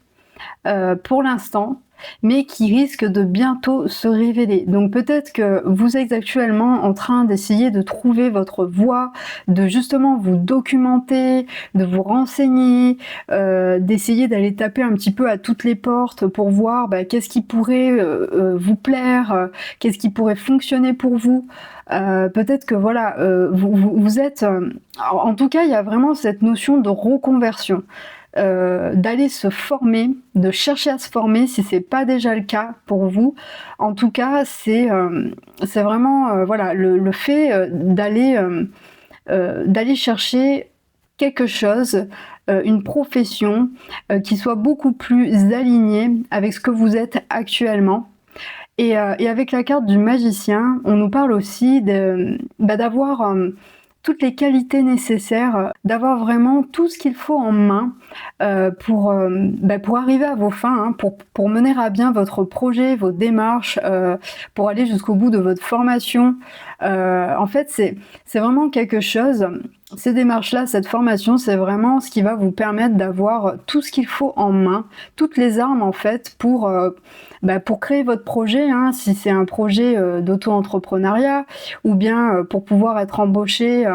pour l'instant, mais qui risquent de bientôt se révéler. Donc peut-être que vous êtes actuellement en train d'essayer de trouver votre voie, de justement vous documenter, de vous renseigner, d'essayer d'aller taper un petit peu à toutes les portes pour voir qu'est-ce qui pourrait vous plaire, qu'est-ce qui pourrait fonctionner pour vous. Peut-être que voilà, vous êtes... en tout cas, il y a vraiment cette notion de reconversion. D'aller se former, de chercher à se former si c'est pas déjà le cas pour vous. En tout cas, c'est vraiment voilà, le fait d'aller chercher quelque chose, une profession qui soit beaucoup plus alignée avec ce que vous êtes actuellement. Et avec la carte du magicien, on nous parle aussi d'avoir toutes les qualités nécessaires, d'avoir vraiment tout ce qu'il faut en main pour arriver à vos fins, hein, pour mener à bien votre projet, vos démarches, pour aller jusqu'au bout de votre formation. En fait, c'est vraiment quelque chose, ces démarches-là, cette formation, c'est vraiment ce qui va vous permettre d'avoir tout ce qu'il faut en main, toutes les armes en fait pour créer votre projet, hein, si c'est un projet d'auto-entrepreneuriat, ou bien pour pouvoir être embauché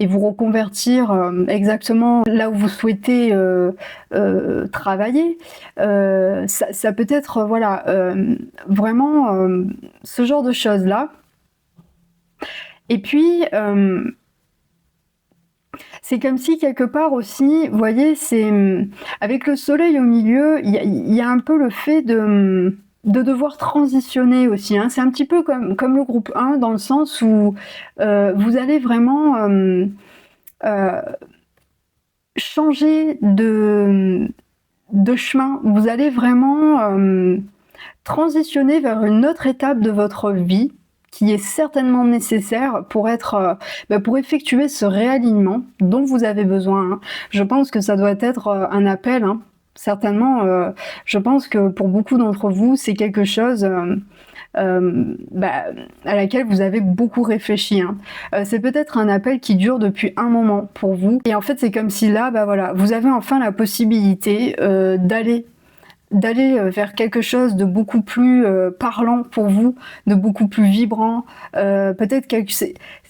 et vous reconvertir exactement là où vous souhaitez travailler. Ça peut être voilà, vraiment ce genre de choses-là. Et puis, c'est comme si quelque part aussi, vous voyez, c'est avec le soleil au milieu, il y a un peu le fait de devoir transitionner aussi, hein. C'est un petit peu comme le groupe 1 dans le sens où vous allez vraiment changer de chemin. Vous allez vraiment transitionner vers une autre étape de votre vie qui est certainement nécessaire pour pour effectuer ce réalignement dont vous avez besoin, hein. Je pense que ça doit être un appel, hein. Certainement, je pense que pour beaucoup d'entre vous, c'est quelque chose à laquelle vous avez beaucoup réfléchi, hein. C'est peut-être un appel qui dure depuis un moment pour vous. Et en fait, c'est comme si là, voilà, vous avez enfin la possibilité d'aller vers quelque chose de beaucoup plus parlant pour vous, de beaucoup plus vibrant.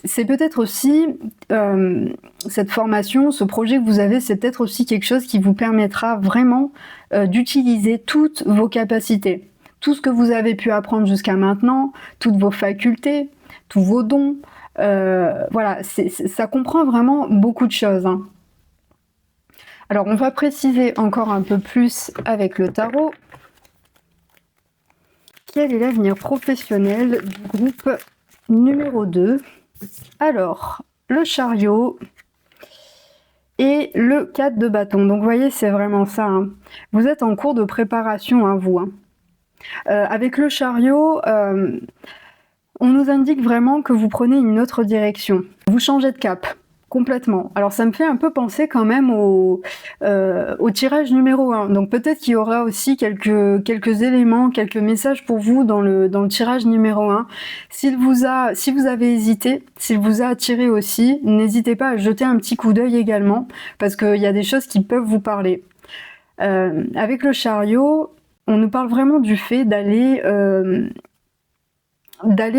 C'est peut-être aussi cette formation, ce projet que vous avez, c'est peut-être aussi quelque chose qui vous permettra vraiment d'utiliser toutes vos capacités, tout ce que vous avez pu apprendre jusqu'à maintenant, toutes vos facultés, tous vos dons. Voilà, ça comprend vraiment beaucoup de choses, hein. Alors, on va préciser encore un peu plus avec le tarot. quel est l'avenir professionnel du groupe numéro 2? Alors, le chariot et le 4 de bâton. Donc, vous voyez, c'est vraiment ça. Hein. Vous êtes en cours de préparation, hein, vous. Hein. Avec le chariot, on nous indique vraiment que vous prenez une autre direction. Vous changez de cap. Complètement. Alors ça me fait un peu penser quand même au tirage numéro 1. Donc peut-être qu'il y aura aussi quelques éléments, quelques messages pour vous dans le tirage numéro 1. Si vous avez hésité, s'il vous a attiré aussi, n'hésitez pas à jeter un petit coup d'œil également, parce qu'il y a des choses qui peuvent vous parler. Avec le chariot, on nous parle vraiment du fait d'aller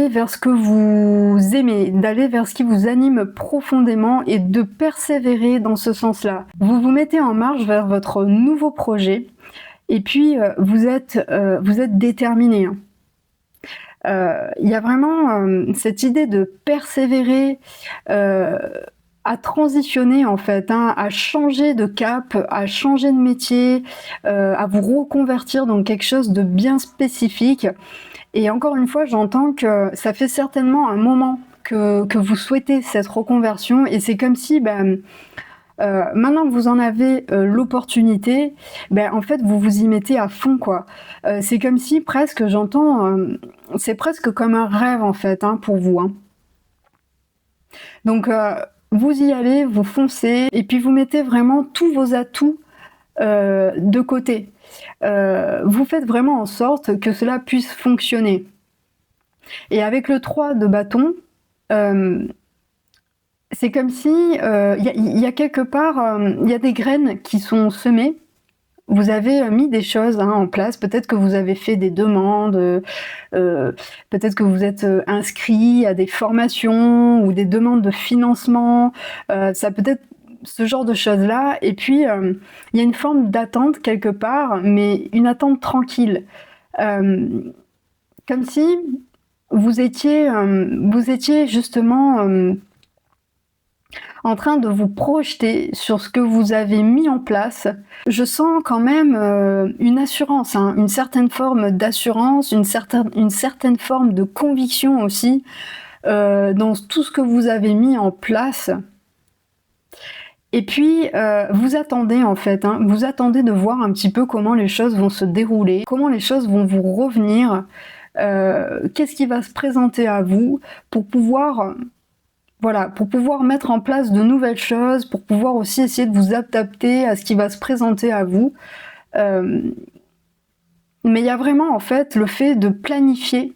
vers ce que vous aimez, d'aller vers ce qui vous anime profondément et de persévérer dans ce sens-là. Vous vous mettez en marche vers votre nouveau projet et puis vous êtes déterminé. Il y a vraiment cette idée de persévérer, à transitionner en fait, hein, à changer de cap, à changer de métier, à vous reconvertir dans quelque chose de bien spécifique. Et encore une fois, j'entends que ça fait certainement un moment que vous souhaitez cette reconversion et c'est comme si, maintenant que vous en avez l'opportunité, en fait, vous vous y mettez à fond, quoi. C'est comme si presque, j'entends, c'est presque comme un rêve en fait, hein, pour vous. Hein. Donc, vous y allez, vous foncez et puis vous mettez vraiment tous vos atouts de côté. Vous faites vraiment en sorte que cela puisse fonctionner. Et avec le 3 de bâton, c'est comme si il y a quelque part, il y a des graines qui sont semées. Vous avez mis des choses en place, peut-être que vous avez fait des demandes, peut-être que vous êtes inscrit à des formations ou des demandes de financement, ça peut être ce genre de choses-là. Et puis, il y a une forme d'attente quelque part, mais une attente tranquille. Comme si vous étiez justement en train de vous projeter sur ce que vous avez mis en place. Je sens quand même une assurance, hein, une certaine forme d'assurance, une certaine forme de conviction aussi dans tout ce que vous avez mis en place. Et puis, vous attendez en fait, hein, vous attendez de voir un petit peu comment les choses vont se dérouler, comment les choses vont vous revenir, qu'est-ce qui va se présenter à vous pour pouvoir, pour pouvoir mettre en place de nouvelles choses, pour pouvoir aussi essayer de vous adapter à ce qui va se présenter à vous. Mais il y a vraiment en fait le fait de planifier,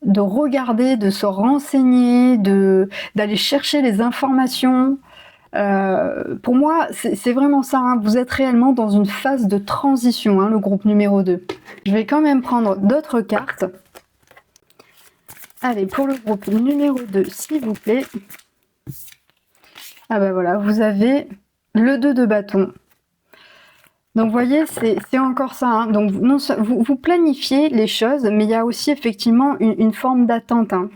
de regarder, de se renseigner, d'aller chercher les informations. Pour moi, c'est vraiment ça. Hein. Vous êtes réellement dans une phase de transition, hein, le groupe numéro 2. Je vais quand même prendre d'autres cartes. Allez, pour le groupe numéro 2, s'il vous plaît. Ah ben voilà, vous avez le 2 de bâton. Donc vous voyez, c'est encore ça. Hein. Donc vous planifiez les choses, mais il y a aussi effectivement une forme d'attente. Hein.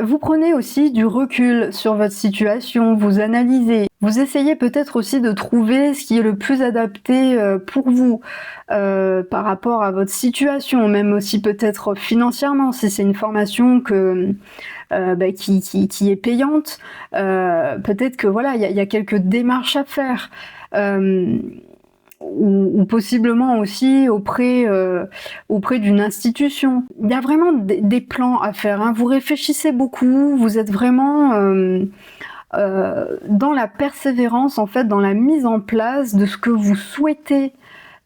Vous prenez aussi du recul sur votre situation, vous analysez. Vous essayez peut-être aussi de trouver ce qui est le plus adapté pour vous par rapport à votre situation, même aussi peut-être financièrement, si c'est une formation qui est payante. Peut-être que voilà, il y a quelques démarches à faire. Ou possiblement aussi auprès d'une institution. Il y a vraiment des plans à faire. Hein. Vous réfléchissez beaucoup, vous êtes vraiment dans la persévérance, en fait, dans la mise en place de ce que vous souhaitez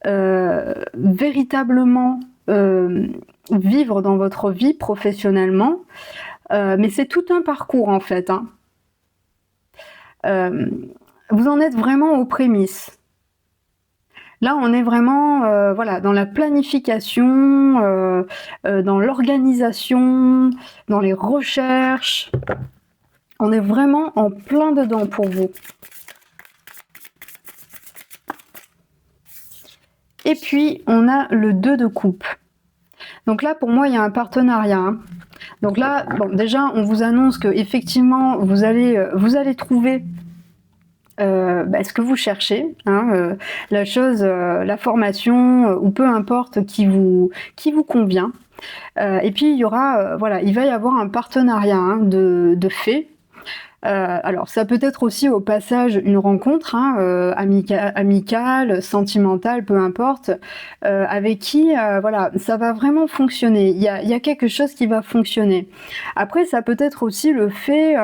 véritablement vivre dans votre vie professionnellement. Mais c'est tout un parcours, en fait. Hein. Vous en êtes vraiment aux prémices. Là, on est vraiment dans la planification, dans l'organisation, dans les recherches. On est vraiment en plein dedans pour vous. Et puis, on a le 2 de coupe. Donc là, pour moi, il y a un partenariat. Hein. Donc là, bon, déjà, on vous annonce que effectivement, vous allez trouver ce que vous cherchez, hein, la chose, la formation, ou peu importe qui vous convient. Et puis il y aura, voilà, il va y avoir un partenariat, hein, de fait. Alors ça peut être aussi au passage une rencontre, hein, amicale, sentimentale, peu importe, avec qui, voilà, ça va vraiment fonctionner. Il y a quelque chose qui va fonctionner. Après ça peut être aussi le fait,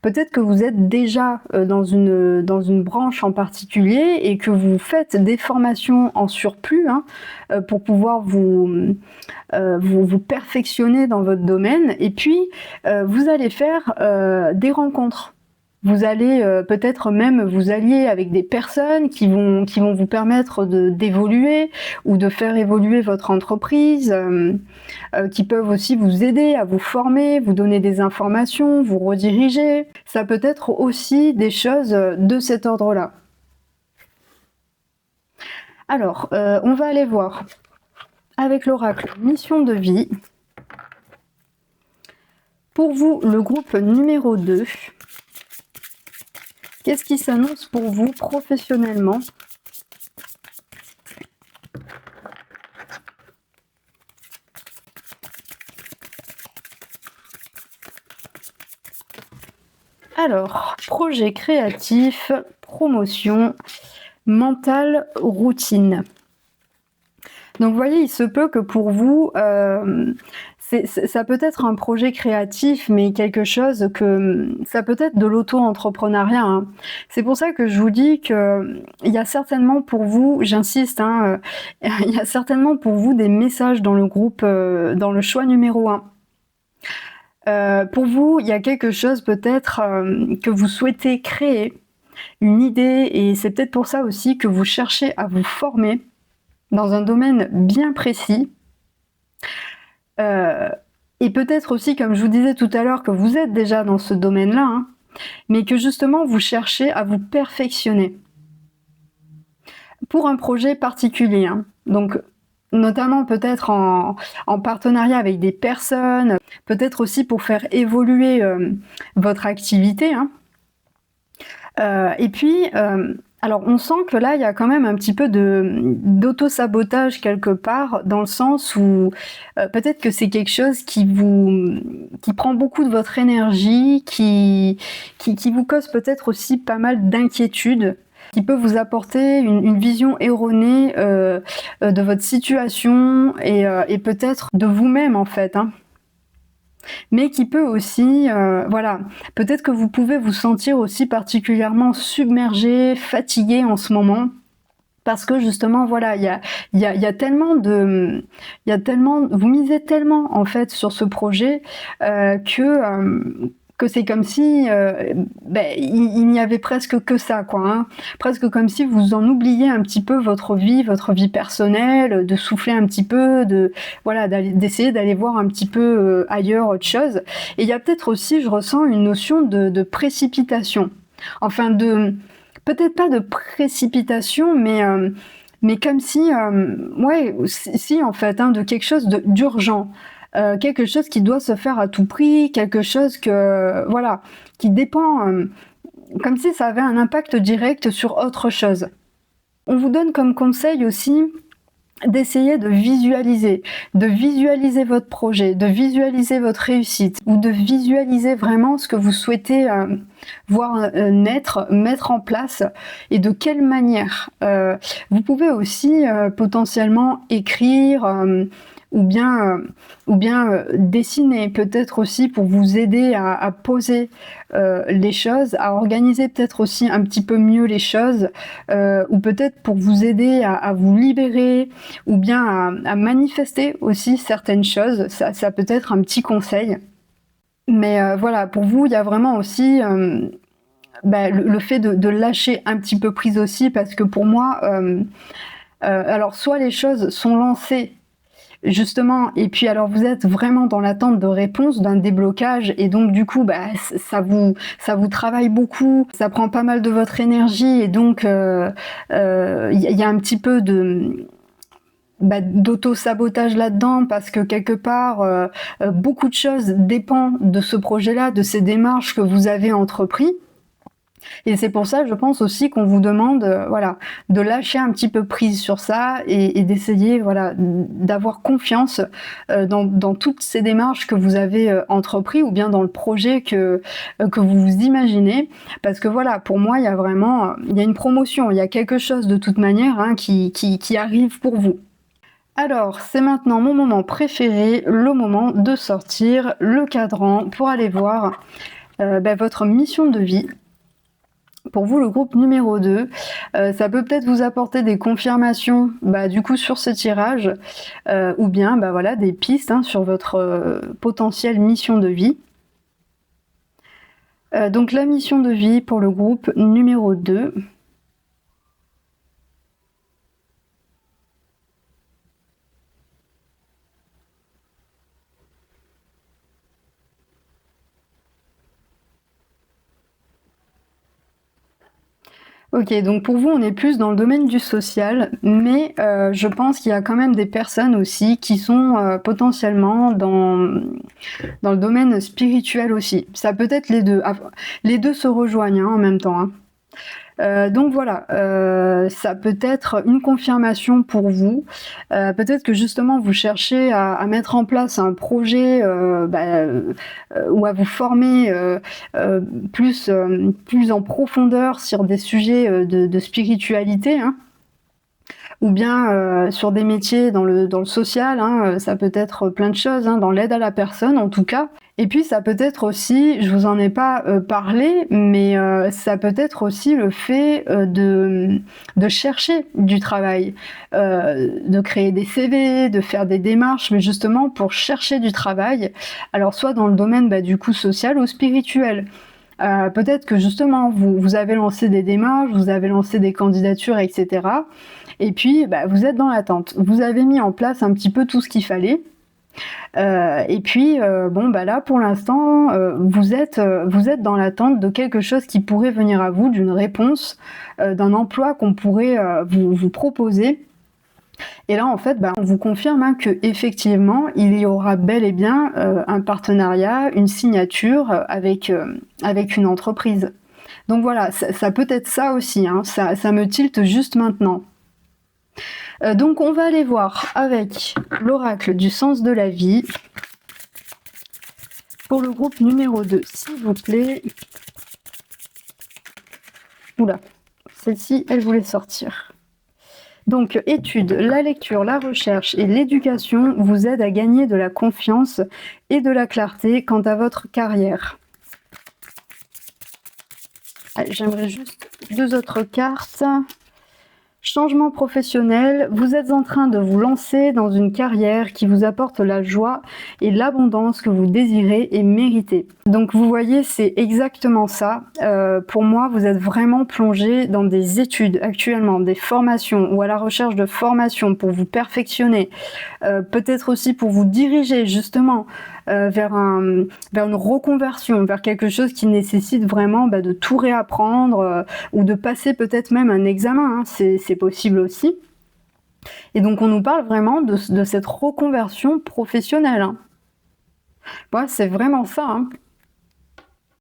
peut-être que vous êtes déjà, dans une branche en particulier et que vous faites des formations en surplus, hein, pour pouvoir vous perfectionner dans votre domaine, et puis vous allez faire des rencontres. Vous allez peut-être même vous allier avec des personnes qui vont vous permettre d'évoluer ou de faire évoluer votre entreprise, qui peuvent aussi vous aider à vous former, vous donner des informations, vous rediriger. Ça peut être aussi des choses de cet ordre-là. Alors, on va aller voir avec l'oracle mission de vie. Pour vous, le groupe numéro 2, qu'est-ce qui s'annonce pour vous professionnellement? Alors, projet créatif, promotion, mental, routine. Donc vous voyez, il se peut que pour vous, ça peut être un projet créatif, mais quelque chose que ça peut être de l'auto-entrepreneuriat, hein. C'est pour ça que je vous dis qu'il y a certainement pour vous, j'insiste, hein, il y a certainement pour vous des messages dans le groupe, dans le choix numéro 1. Pour vous, il y a quelque chose peut-être que vous souhaitez créer, une idée, et c'est peut-être pour ça aussi que vous cherchez à vous former dans un domaine bien précis. Et peut-être aussi, comme je vous disais tout à l'heure, que vous êtes déjà dans ce domaine-là, hein, mais que justement vous cherchez à vous perfectionner pour un projet particulier, hein. Donc notamment peut-être en partenariat avec des personnes, peut-être aussi pour faire évoluer votre activité, hein. Et puis, alors on sent que là, il y a quand même un petit peu d'auto-sabotage quelque part, dans le sens où peut-être que c'est quelque chose qui prend beaucoup de votre énergie, qui vous cause peut-être aussi pas mal d'inquiétude, qui peut vous apporter une vision erronée de votre situation et peut-être de vous-même en fait, hein. Mais qui peut aussi, voilà, peut-être que vous pouvez vous sentir aussi particulièrement submergé, fatigué en ce moment, parce que justement, voilà, il y a tellement vous misez tellement en fait sur ce projet que c'est comme si il n'y avait presque que ça, quoi, hein. Presque comme si vous en oubliez un petit peu votre vie personnelle, de souffler un petit peu, d'essayer d'aller voir un petit peu ailleurs autre chose. Et il y a peut-être aussi, je ressens une notion de précipitation. Enfin, peut-être pas de précipitation, mais comme si, si en fait, hein, de quelque chose d'urgent. Quelque chose qui doit se faire à tout prix, quelque chose qui dépend, comme si ça avait un impact direct sur autre chose. On vous donne comme conseil aussi d'essayer de visualiser votre projet, de visualiser votre réussite, ou de visualiser vraiment ce que vous souhaitez voir naître, mettre en place, et de quelle manière. Vous pouvez aussi potentiellement écrire, ou bien dessiner, peut-être aussi pour vous aider à poser les choses, à organiser peut-être aussi un petit peu mieux les choses, ou peut-être pour vous aider à vous libérer, ou bien à manifester aussi certaines choses. Ça peut être un petit conseil. Mais voilà, pour vous, il y a vraiment aussi le fait de lâcher un petit peu prise aussi, parce que pour moi, alors soit les choses sont lancées, justement, et puis alors vous êtes vraiment dans l'attente de réponse, d'un déblocage, et donc du coup ça vous travaille beaucoup, ça prend pas mal de votre énergie, et donc y a un petit peu d'auto-sabotage là-dedans, parce que quelque part beaucoup de choses dépendent de ce projet-là, de ces démarches que vous avez entrepris. Et c'est pour ça, je pense aussi qu'on vous demande, voilà, de lâcher un petit peu prise sur ça et d'essayer, voilà, d'avoir confiance, dans toutes ces démarches que vous avez, entrepris ou bien dans le projet que vous vous imaginez. Parce que voilà, pour moi, il y a vraiment, il y a une promotion, il y a quelque chose de toute manière, hein, qui arrive pour vous. Alors, c'est maintenant mon moment préféré, le moment de sortir le cadran pour aller voir, votre mission de vie. Pour vous, le groupe numéro 2, ça peut peut-être vous apporter des confirmations, du coup sur ce tirage, ou bien, voilà, des pistes, hein, sur votre, potentielle mission de vie. Donc la mission de vie pour le groupe numéro 2. OK, donc pour vous, on est plus dans le domaine du social, mais je pense qu'il y a quand même des personnes aussi qui sont, potentiellement dans le domaine spirituel aussi. Ça peut être les 2. Les 2 se rejoignent, hein, en même temps, hein. Donc voilà, ça peut être une confirmation pour vous. Peut-être que justement vous cherchez à mettre en place un projet, ou à vous former, plus, plus en profondeur sur des sujets, de spiritualité, hein. Ou bien, sur des métiers dans le social, hein, ça peut être plein de choses, hein, dans l'aide à la personne en tout cas. Et puis ça peut être aussi, je vous en ai pas, parlé, mais ça peut être aussi le fait, de chercher du travail, de créer des CV, de faire des démarches, mais justement pour chercher du travail. Alors soit dans le domaine, du coup social ou spirituel. Peut-être que justement vous avez lancé des démarches, vous avez lancé des candidatures et cetera et puis, vous êtes dans l'attente. Vous avez mis en place un petit peu tout ce qu'il fallait. Et puis, là, pour l'instant, vous êtes dans l'attente de quelque chose qui pourrait venir à vous, d'une réponse, d'un emploi qu'on pourrait, vous proposer. Et là, en fait, on vous confirme, hein, qu'effectivement, il y aura bel et bien, un partenariat, une signature, avec une entreprise. Donc voilà, ça peut être ça aussi, hein, ça me tilte juste maintenant. Donc on va aller voir avec l'oracle du sens de la vie pour le groupe numéro 2, s'il vous plaît. Oula, celle-ci, elle voulait sortir. Donc études, la lecture, la recherche et l'éducation vous aident à gagner de la confiance et de la clarté quant à votre carrière. Allez, j'aimerais juste 2 autres cartes. Changement professionnel, vous êtes en train de vous lancer dans une carrière qui vous apporte la joie et l'abondance que vous désirez et méritez. Donc vous voyez, c'est exactement ça. Pour moi, vous êtes vraiment plongé dans des études actuellement, des formations ou à la recherche de formations pour vous perfectionner, peut-être aussi pour vous diriger justement vers une reconversion, vers quelque chose qui nécessite vraiment de tout réapprendre ou de passer peut-être même un examen, hein, c'est possible aussi. Et donc on nous parle vraiment de cette reconversion professionnelle, hein. Ouais, c'est vraiment ça, hein.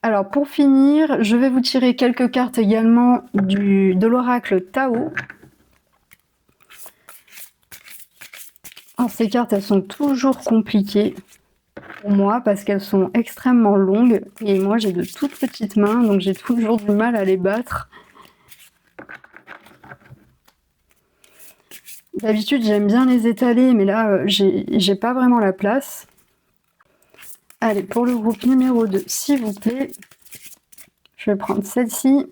Alors pour finir, je vais vous tirer quelques cartes également de l'oracle Tao. Alors, ces cartes, elles sont toujours compliquées pour moi parce qu'elles sont extrêmement longues et moi j'ai de toutes petites mains, donc j'ai toujours du mal à les battre. D'habitude j'aime bien les étaler, mais là j'ai pas vraiment la place. Allez, pour le groupe numéro 2, s'il vous plaît, je vais prendre celle-ci.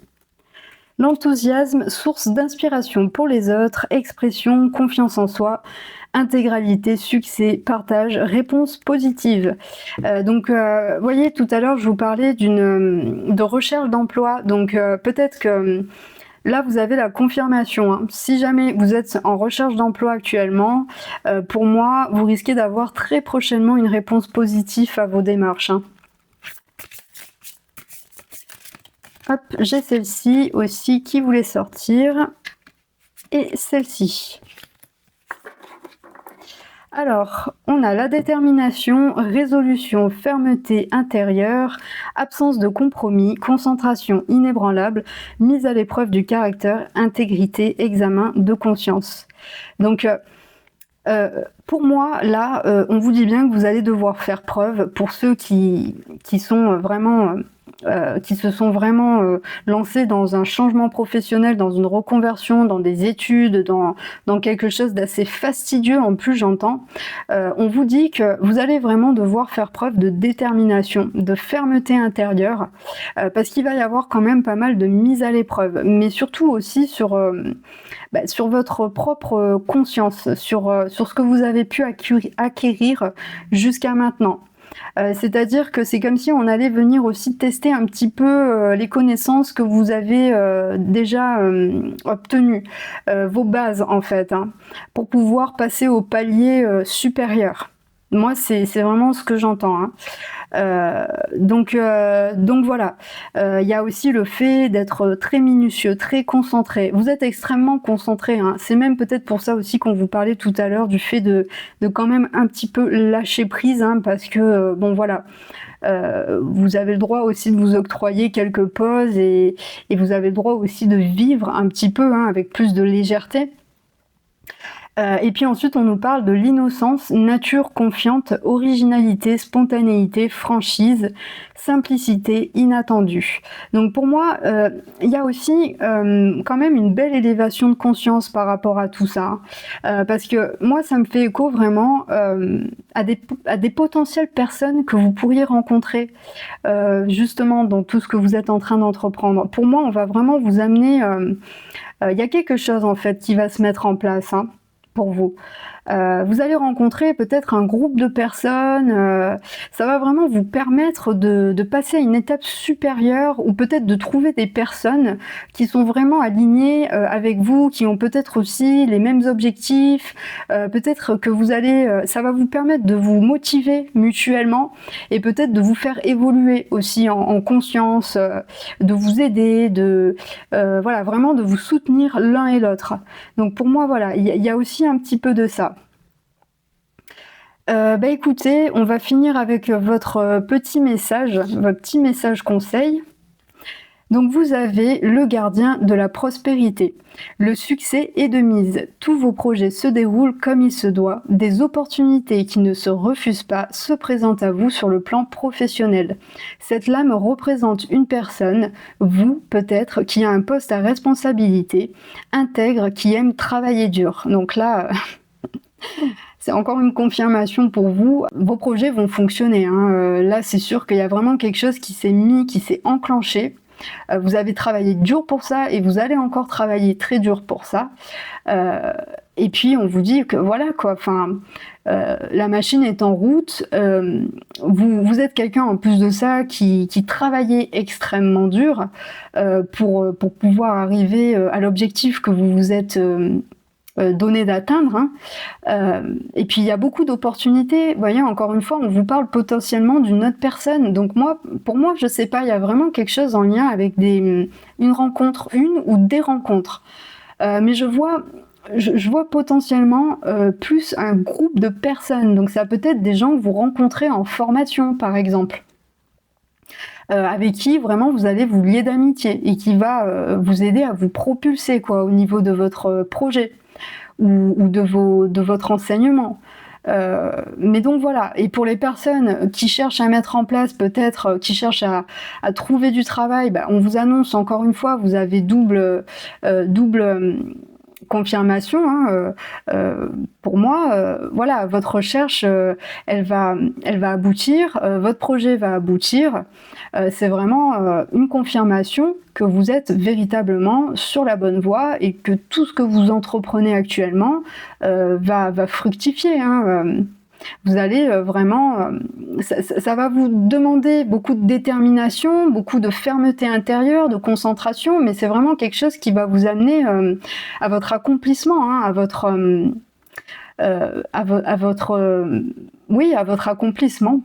L'enthousiasme, source d'inspiration pour les autres, expression, confiance en soi, intégralité, succès, partage, réponse positive. Donc, voyez, tout à l'heure, je vous parlais de recherche d'emploi. Donc, peut-être que là, vous avez la confirmation, hein. Si jamais vous êtes en recherche d'emploi actuellement, pour moi, vous risquez d'avoir très prochainement une réponse positive à vos démarches, hein. Hop, j'ai celle-ci aussi qui voulait sortir. Et celle-ci. Alors, on a la détermination, résolution, fermeté intérieure, absence de compromis, concentration inébranlable, mise à l'épreuve du caractère, intégrité, examen de conscience. Donc, pour moi, là, on vous dit bien que vous allez devoir faire preuve pour ceux qui sont vraiment, qui se sont vraiment lancés dans un changement professionnel, dans une reconversion, dans des études, dans quelque chose d'assez fastidieux en plus j'entends. On vous dit que vous allez vraiment devoir faire preuve de détermination, de fermeté intérieure, parce qu'il va y avoir quand même pas mal de mise à l'épreuve, mais surtout aussi sur votre propre conscience, sur ce que vous avez pu acquérir jusqu'à maintenant. C'est-à-dire que c'est comme si on allait venir aussi tester un petit peu les connaissances que vous avez déjà obtenues, vos bases en fait, hein, pour pouvoir passer au palier supérieur. Moi, c'est vraiment ce que j'entends, hein. Donc voilà. Il y a aussi le fait d'être très minutieux, très concentré. Vous êtes extrêmement concentré, hein. C'est même peut-être pour ça aussi qu'on vous parlait tout à l'heure du fait de quand même un petit peu lâcher prise, hein, parce que bon voilà. Vous avez le droit aussi de vous octroyer quelques pauses et vous avez le droit aussi de vivre un petit peu, hein, avec plus de légèreté. Et puis ensuite, on nous parle de l'innocence, nature confiante, originalité, spontanéité, franchise, simplicité, inattendue. Donc pour moi, il y a aussi quand même une belle élévation de conscience par rapport à tout ça. Parce que moi, ça me fait écho vraiment à des potentielles personnes que vous pourriez rencontrer justement dans tout ce que vous êtes en train d'entreprendre. Pour moi, on va vraiment vous amener... il y a quelque chose en fait qui va se mettre en place, hein, pour vous. Vous allez rencontrer peut-être un groupe de personnes, ça va vraiment vous permettre de passer à une étape supérieure ou peut-être de trouver des personnes qui sont vraiment alignées avec vous, qui ont peut-être aussi les mêmes objectifs, peut-être que vous allez, ça va vous permettre de vous motiver mutuellement et peut-être de vous faire évoluer aussi en conscience, de vous aider, voilà, vraiment de vous soutenir l'un et l'autre. Donc pour moi, voilà, il y a aussi un petit peu de ça. Écoutez, on va finir avec votre petit message conseil. Donc vous avez le gardien de la prospérité. Le succès est de mise. Tous vos projets se déroulent comme il se doit. Des opportunités qui ne se refusent pas se présentent à vous sur le plan professionnel. Cette lame représente une personne, vous peut-être, qui a un poste à responsabilité, intègre, qui aime travailler dur. Donc là... C'est encore une confirmation pour vous. Vos projets vont fonctionner, hein. Là, c'est sûr qu'il y a vraiment quelque chose qui s'est enclenché. Vous avez travaillé dur pour ça et vous allez encore travailler très dur pour ça. Et puis, on vous dit que voilà, quoi. Enfin, la machine est en route. Vous êtes quelqu'un, en plus de ça, qui travaillait extrêmement dur pour pouvoir arriver à l'objectif que vous vous êtes... donné d'atteindre, hein. Et puis il y a beaucoup d'opportunités. Vous voyez, encore une fois, on vous parle potentiellement d'une autre personne. Donc pour moi, je sais pas, il y a vraiment quelque chose en lien avec une rencontre, une ou des rencontres. Mais je vois potentiellement plus un groupe de personnes. Donc ça peut être des gens que vous rencontrez en formation, par exemple. Avec qui vraiment vous allez vous lier d'amitié et qui va vous aider à vous propulser, quoi, au niveau de votre projet ou de votre enseignement. Mais donc voilà, et pour les personnes qui cherchent à mettre en place, peut-être qui cherchent à trouver du travail, on vous annonce encore une fois, vous avez double confirmation, hein. Pour moi, voilà, votre recherche, elle va aboutir, votre projet va aboutir. C'est vraiment une confirmation que vous êtes véritablement sur la bonne voie et que tout ce que vous entreprenez actuellement va fructifier, hein. Vous allez vraiment... ça va vous demander beaucoup de détermination, beaucoup de fermeté intérieure, de concentration, mais c'est vraiment quelque chose qui va vous amener à votre accomplissement, hein, à votre accomplissement.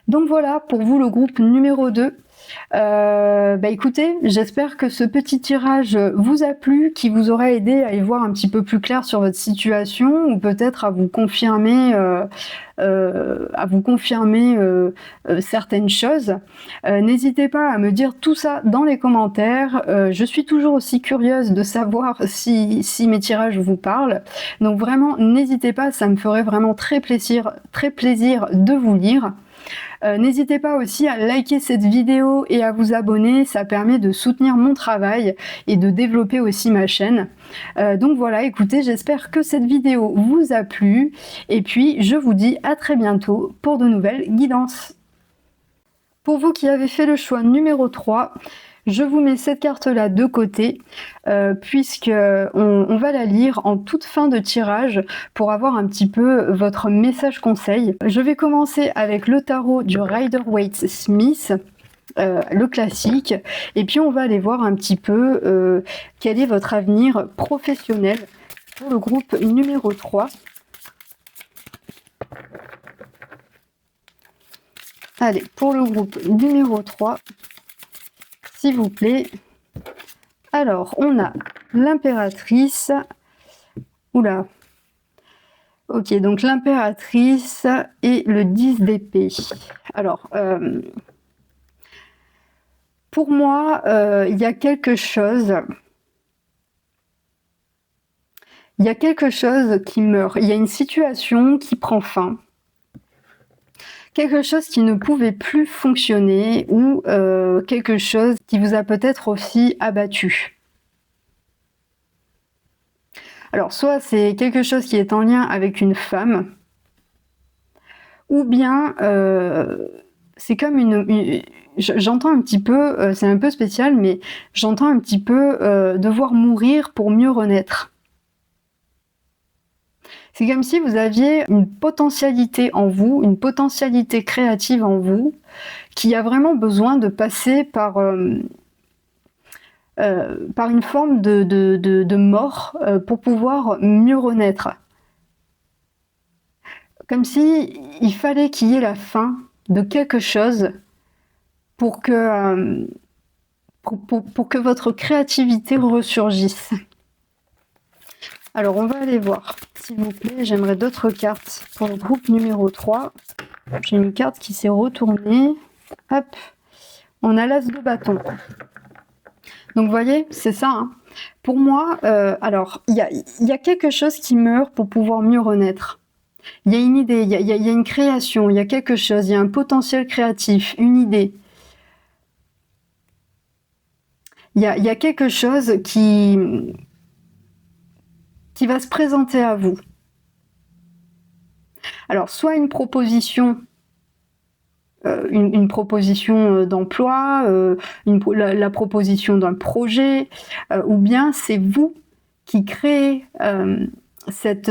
Donc voilà, pour vous, le groupe numéro 2. Écoutez, j'espère que ce petit tirage vous a plu, qui vous aura aidé à y voir un petit peu plus clair sur votre situation ou peut-être à vous confirmer certaines choses. N'hésitez pas à me dire tout ça dans les commentaires. Je suis toujours aussi curieuse de savoir si mes tirages vous parlent. Donc vraiment, n'hésitez pas, ça me ferait vraiment très plaisir de vous lire. N'hésitez pas aussi à liker cette vidéo et à vous abonner, ça permet de soutenir mon travail et de développer aussi ma chaîne. Donc voilà, écoutez, j'espère que cette vidéo vous a plu et puis je vous dis à très bientôt pour de nouvelles guidances. Pour vous qui avez fait le choix numéro 3, je vous mets cette carte-là de côté, puisque on va la lire en toute fin de tirage pour avoir un petit peu votre message conseil. Je vais commencer avec le tarot du Rider-Waite-Smith, le classique, et puis on va aller voir un petit peu quel est votre avenir professionnel pour le groupe numéro 3. Allez, pour le groupe numéro 3, s'il vous plaît. Alors, on a l'impératrice. Oula. Ok, donc l'impératrice et le 10 d'épée. Alors, pour moi, il y a quelque chose. Il y a quelque chose qui meurt. Il y a une situation qui prend fin. Quelque chose qui ne pouvait plus fonctionner ou quelque chose qui vous a peut-être aussi abattu. Alors, soit c'est quelque chose qui est en lien avec une femme, ou bien c'est comme j'entends un petit peu, c'est un peu spécial, mais j'entends un petit peu devoir mourir pour mieux renaître. C'est comme si vous aviez une potentialité en vous, une potentialité créative en vous, qui a vraiment besoin de passer par une forme de mort pour pouvoir mieux renaître. Comme si il fallait qu'il y ait la fin de quelque chose pour que votre créativité ressurgisse. Alors, on va aller voir, s'il vous plaît. J'aimerais d'autres cartes pour le groupe numéro 3. J'ai une carte qui s'est retournée. Hop, on a l'as de bâton. Donc, vous voyez, c'est ça. Hein. Pour moi, alors, il y a quelque chose qui meurt pour pouvoir mieux renaître. Il y a une idée, il y a une création, il y a quelque chose, il y a un potentiel créatif, une idée. Il y a quelque chose qui va se présenter à vous. Alors, soit une proposition, une proposition d'emploi, la proposition d'un projet, ou bien c'est vous qui créez cette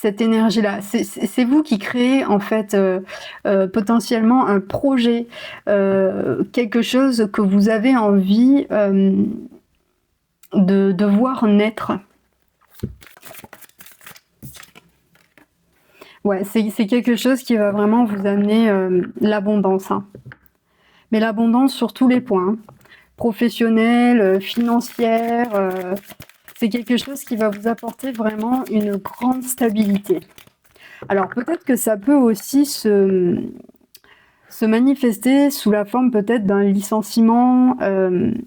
énergie-là. C'est vous qui créez en fait potentiellement un projet, quelque chose que vous avez envie de voir naître. Ouais, c'est quelque chose qui va vraiment vous amener l'abondance. Hein. Mais l'abondance sur tous les points. Hein. Professionnelle, financière. C'est quelque chose qui va vous apporter vraiment une grande stabilité. Alors peut-être que ça peut aussi se manifester sous la forme peut-être d'un licenciement,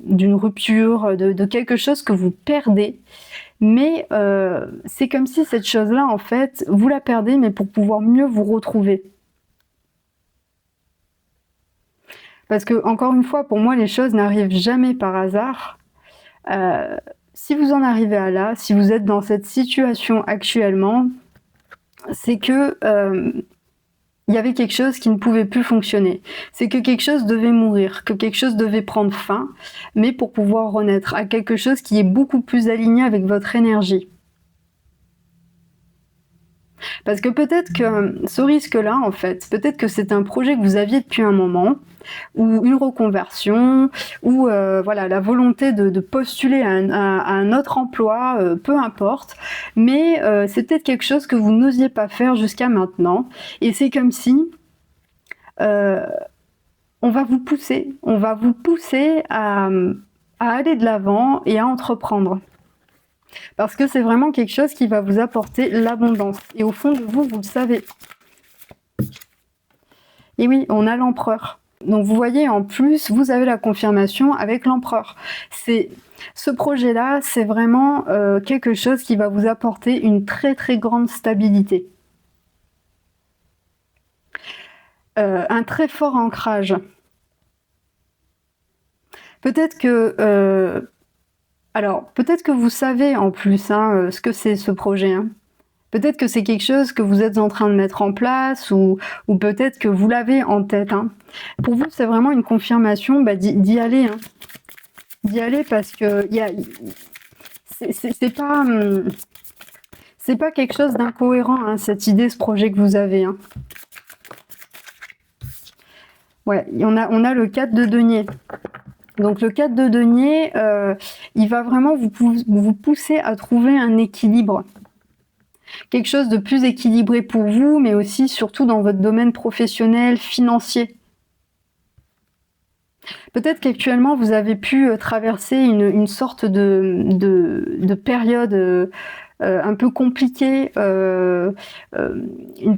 d'une rupture, de quelque chose que vous perdez. Mais c'est comme si cette chose-là, en fait, vous la perdez, mais pour pouvoir mieux vous retrouver. Parce que, encore une fois, pour moi, les choses n'arrivent jamais par hasard. Si vous en arrivez à là, si vous êtes dans cette situation actuellement, c'est que il y avait quelque chose qui ne pouvait plus fonctionner. C'est que quelque chose devait mourir, que quelque chose devait prendre fin, mais pour pouvoir renaître à quelque chose qui est beaucoup plus aligné avec votre énergie. Parce que peut-être que ce risque-là, en fait, peut-être que c'est un projet que vous aviez depuis un moment, ou une reconversion, ou voilà, la volonté de postuler à un autre emploi, peu importe, mais c'est peut-être quelque chose que vous n'osiez pas faire jusqu'à maintenant, et c'est comme si on va vous pousser à aller de l'avant et à entreprendre. Parce que c'est vraiment quelque chose qui va vous apporter l'abondance. Et au fond de vous, vous le savez. Et oui, on a l'empereur. Donc vous voyez, en plus, vous avez la confirmation avec l'empereur. Ce projet-là, c'est vraiment quelque chose qui va vous apporter une très très grande stabilité. Un très fort ancrage. Peut-être que... alors, peut-être que vous savez en plus ce que c'est ce projet. Hein. Peut-être que c'est quelque chose que vous êtes en train de mettre en place ou peut-être que vous l'avez en tête. Hein. Pour vous, c'est vraiment une confirmation d'y aller. Hein. D'y aller parce que c'est pas quelque chose d'incohérent, hein, cette idée, ce projet que vous avez. Hein. Ouais, on a le 4 de denier. Donc le 4 de denier, il va vraiment vous pousser à trouver un équilibre. Quelque chose de plus équilibré pour vous, mais aussi surtout dans votre domaine professionnel, financier. Peut-être qu'actuellement vous avez pu traverser une sorte de période un peu compliquée, une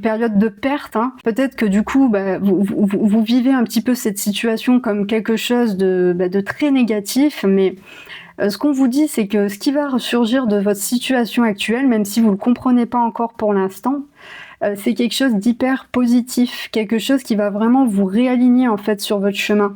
période de perte. Hein. Peut-être que du coup vous vivez un petit peu cette situation comme quelque chose de très négatif, mais ce qu'on vous dit, c'est que ce qui va ressurgir de votre situation actuelle, même si vous ne le comprenez pas encore pour l'instant, c'est quelque chose d'hyper positif, quelque chose qui va vraiment vous réaligner en fait sur votre chemin.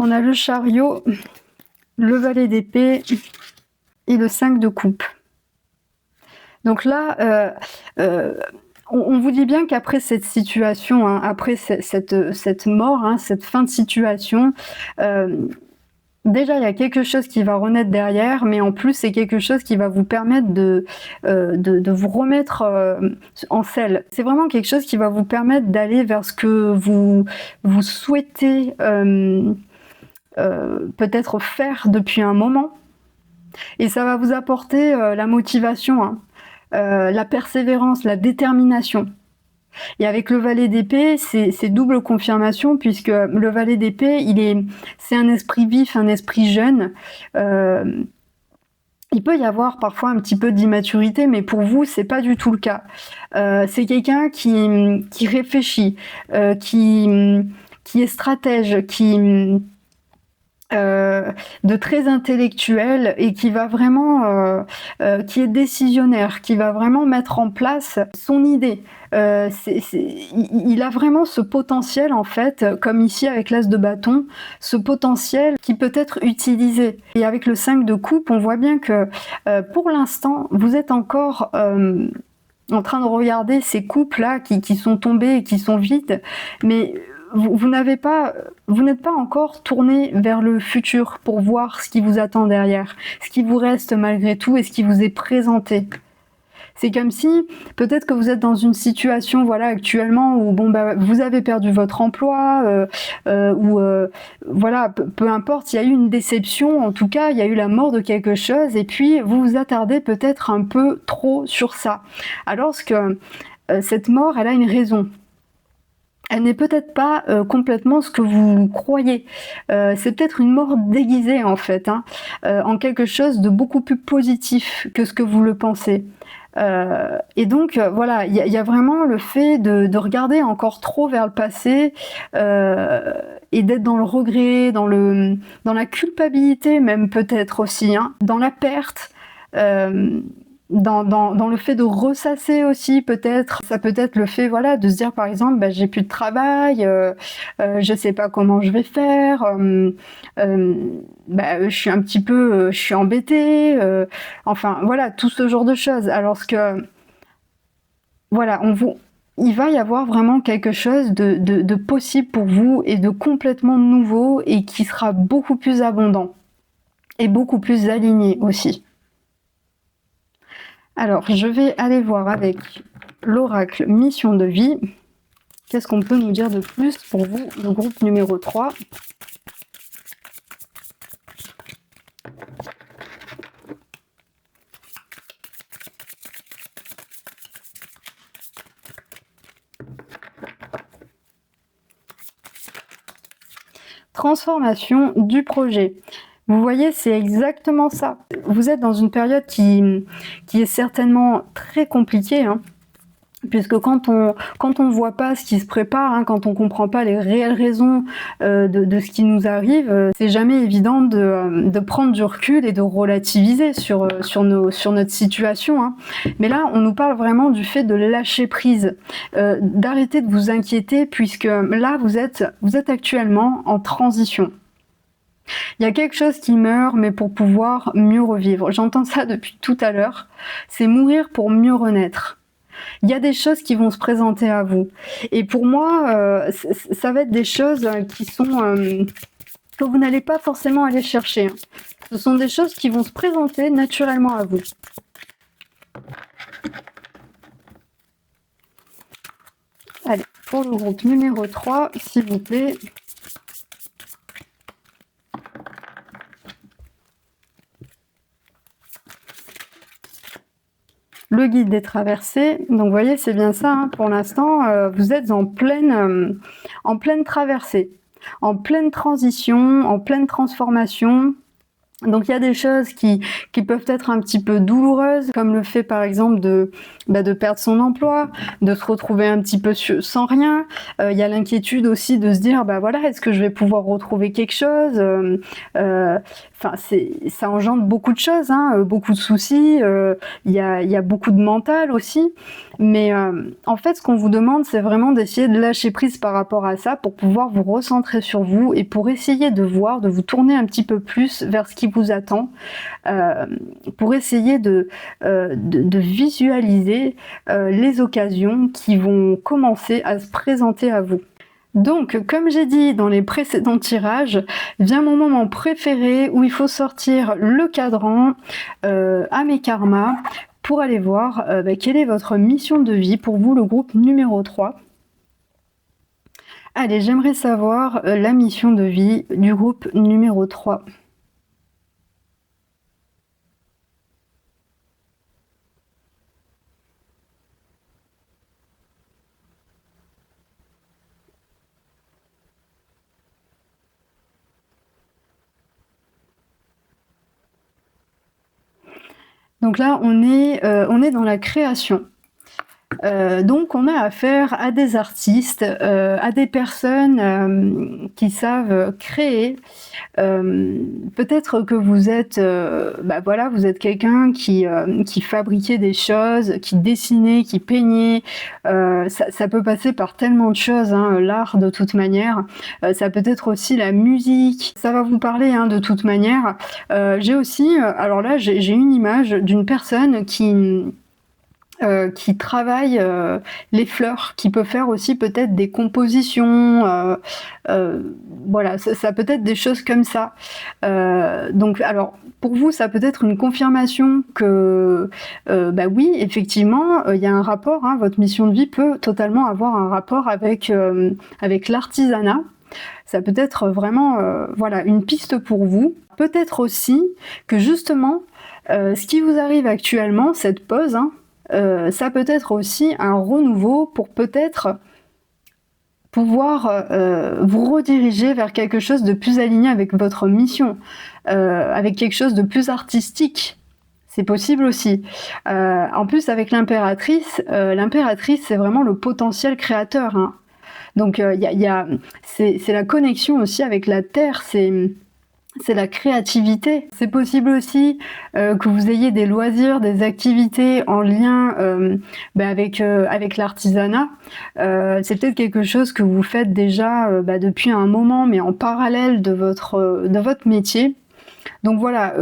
On a le chariot, le valet d'épée et le 5 de coupe. Donc là, on vous dit bien qu'après cette situation, hein, après cette mort, hein, cette fin de situation, déjà il y a quelque chose qui va renaître derrière, mais en plus c'est quelque chose qui va vous permettre de vous remettre en selle. C'est vraiment quelque chose qui va vous permettre d'aller vers ce que vous souhaitez peut-être faire depuis un moment, et ça va vous apporter la motivation, hein, la persévérance, la détermination. Et avec le valet d'épée, c'est double confirmation, puisque le valet d'épée, c'est un esprit vif, un esprit jeune. Il peut y avoir parfois un petit peu d'immaturité, mais pour vous, c'est pas du tout le cas. C'est quelqu'un qui réfléchit, qui est stratège, de très intellectuel, et qui va vraiment, qui est décisionnaire, qui va vraiment mettre en place son idée. Il a vraiment ce potentiel en fait, comme ici avec l'as de bâton, ce potentiel qui peut être utilisé. Et avec le 5 de coupe, on voit bien que pour l'instant, vous êtes encore en train de regarder ces coupes-là qui sont tombées et qui sont vides, mais vous n'êtes pas encore tourné vers le futur pour voir ce qui vous attend derrière, ce qui vous reste malgré tout et ce qui vous est présenté. C'est comme si, peut-être que vous êtes dans une situation, voilà, actuellement où vous avez perdu votre emploi, ou voilà, peu importe, il y a eu une déception, en tout cas, il y a eu la mort de quelque chose, et puis vous vous attardez peut-être un peu trop sur ça. Alors que cette mort, elle a une raison. Elle n'est peut-être pas complètement ce que vous croyez. C'est peut-être une mort déguisée en fait, hein, en quelque chose de beaucoup plus positif que ce que vous le pensez. Et donc voilà, il y a vraiment le fait de regarder encore trop vers le passé et d'être dans le regret, dans la culpabilité même peut-être aussi, hein, dans la perte. Dans le fait de ressasser aussi peut-être, ça peut être le fait voilà de se dire par exemple j'ai plus de travail, je sais pas comment je vais faire, je suis un petit peu, je suis embêtée, enfin voilà tout ce genre de choses. Alors que voilà il va y avoir vraiment quelque chose de possible pour vous et de complètement nouveau et qui sera beaucoup plus abondant et beaucoup plus aligné aussi. Alors, je vais aller voir avec l'oracle mission de vie. Qu'est-ce qu'on peut nous dire de plus pour vous, le groupe numéro 3? Transformation du projet. Vous voyez, c'est exactement ça. Vous êtes dans une période qui est certainement très compliquée, hein, puisque quand on voit pas ce qui se prépare, hein, quand on comprend pas les réelles raisons de ce qui nous arrive, c'est jamais évident de prendre du recul et de relativiser sur notre situation, hein. Mais là, on nous parle vraiment du fait de lâcher prise, d'arrêter de vous inquiéter, puisque là, vous êtes actuellement en transition. Il y a quelque chose qui meurt, mais pour pouvoir mieux revivre. J'entends ça depuis tout à l'heure. C'est mourir pour mieux renaître. Il y a des choses qui vont se présenter à vous. Et pour moi, ça va être des choses qui sont que vous n'allez pas forcément aller chercher, hein. Ce sont des choses qui vont se présenter naturellement à vous. Allez, pour le groupe numéro 3, s'il vous plaît. Le guide des traversées, donc vous voyez, c'est bien ça, hein, pour l'instant, vous êtes en pleine traversée, en pleine transition, en pleine transformation. Donc il y a des choses qui peuvent être un petit peu douloureuses, comme le fait par exemple de perdre son emploi, de se retrouver un petit peu sans rien. Il y a l'inquiétude aussi de se dire, bah voilà, est-ce que je vais pouvoir retrouver quelque chose? Enfin, ça engendre beaucoup de choses, hein, beaucoup de soucis. Il y a beaucoup de mental aussi. Mais en fait, ce qu'on vous demande, c'est vraiment d'essayer de lâcher prise par rapport à ça pour pouvoir vous recentrer sur vous et pour essayer de voir, de vous tourner un petit peu plus vers ce qui vous attend, pour essayer de visualiser les occasions qui vont commencer à se présenter à vous. Donc, comme j'ai dit dans les précédents tirages, vient mon moment préféré où il faut sortir le cadran à mes karmas pour aller voir quelle est votre mission de vie pour vous, le groupe numéro 3. Allez, j'aimerais savoir la mission de vie du groupe numéro 3. Donc là, on est dans la création. Donc on a affaire à des artistes, à des personnes qui savent créer. Peut-être que vous êtes, voilà, vous êtes quelqu'un qui fabriquait des choses, qui dessinait, qui peignait. Ça peut passer par tellement de choses, hein, l'art de toute manière. Ça peut être aussi la musique. Ça va vous parler, hein, de toute manière. J'ai aussi, alors là, j'ai une image d'une personne qui travaille les fleurs, qui peut faire aussi peut-être des compositions, voilà, ça peut être des choses comme ça. Donc, alors, pour vous, ça peut être une confirmation que, oui, effectivement, il y a un rapport, hein, votre mission de vie peut totalement avoir un rapport avec l'artisanat. Ça peut être vraiment, voilà, une piste pour vous. Peut-être aussi que justement, ce qui vous arrive actuellement, cette pause, hein, ça peut être aussi un renouveau pour peut-être pouvoir vous rediriger vers quelque chose de plus aligné avec votre mission, avec quelque chose de plus artistique. C'est possible aussi. En plus, avec l'impératrice, c'est vraiment le potentiel créateur, hein. Donc, c'est la connexion aussi avec la terre, c'est la créativité. C'est possible aussi que vous ayez des loisirs, des activités en lien avec l'artisanat. C'est peut-être quelque chose que vous faites déjà depuis un moment, mais en parallèle de votre métier. Donc voilà,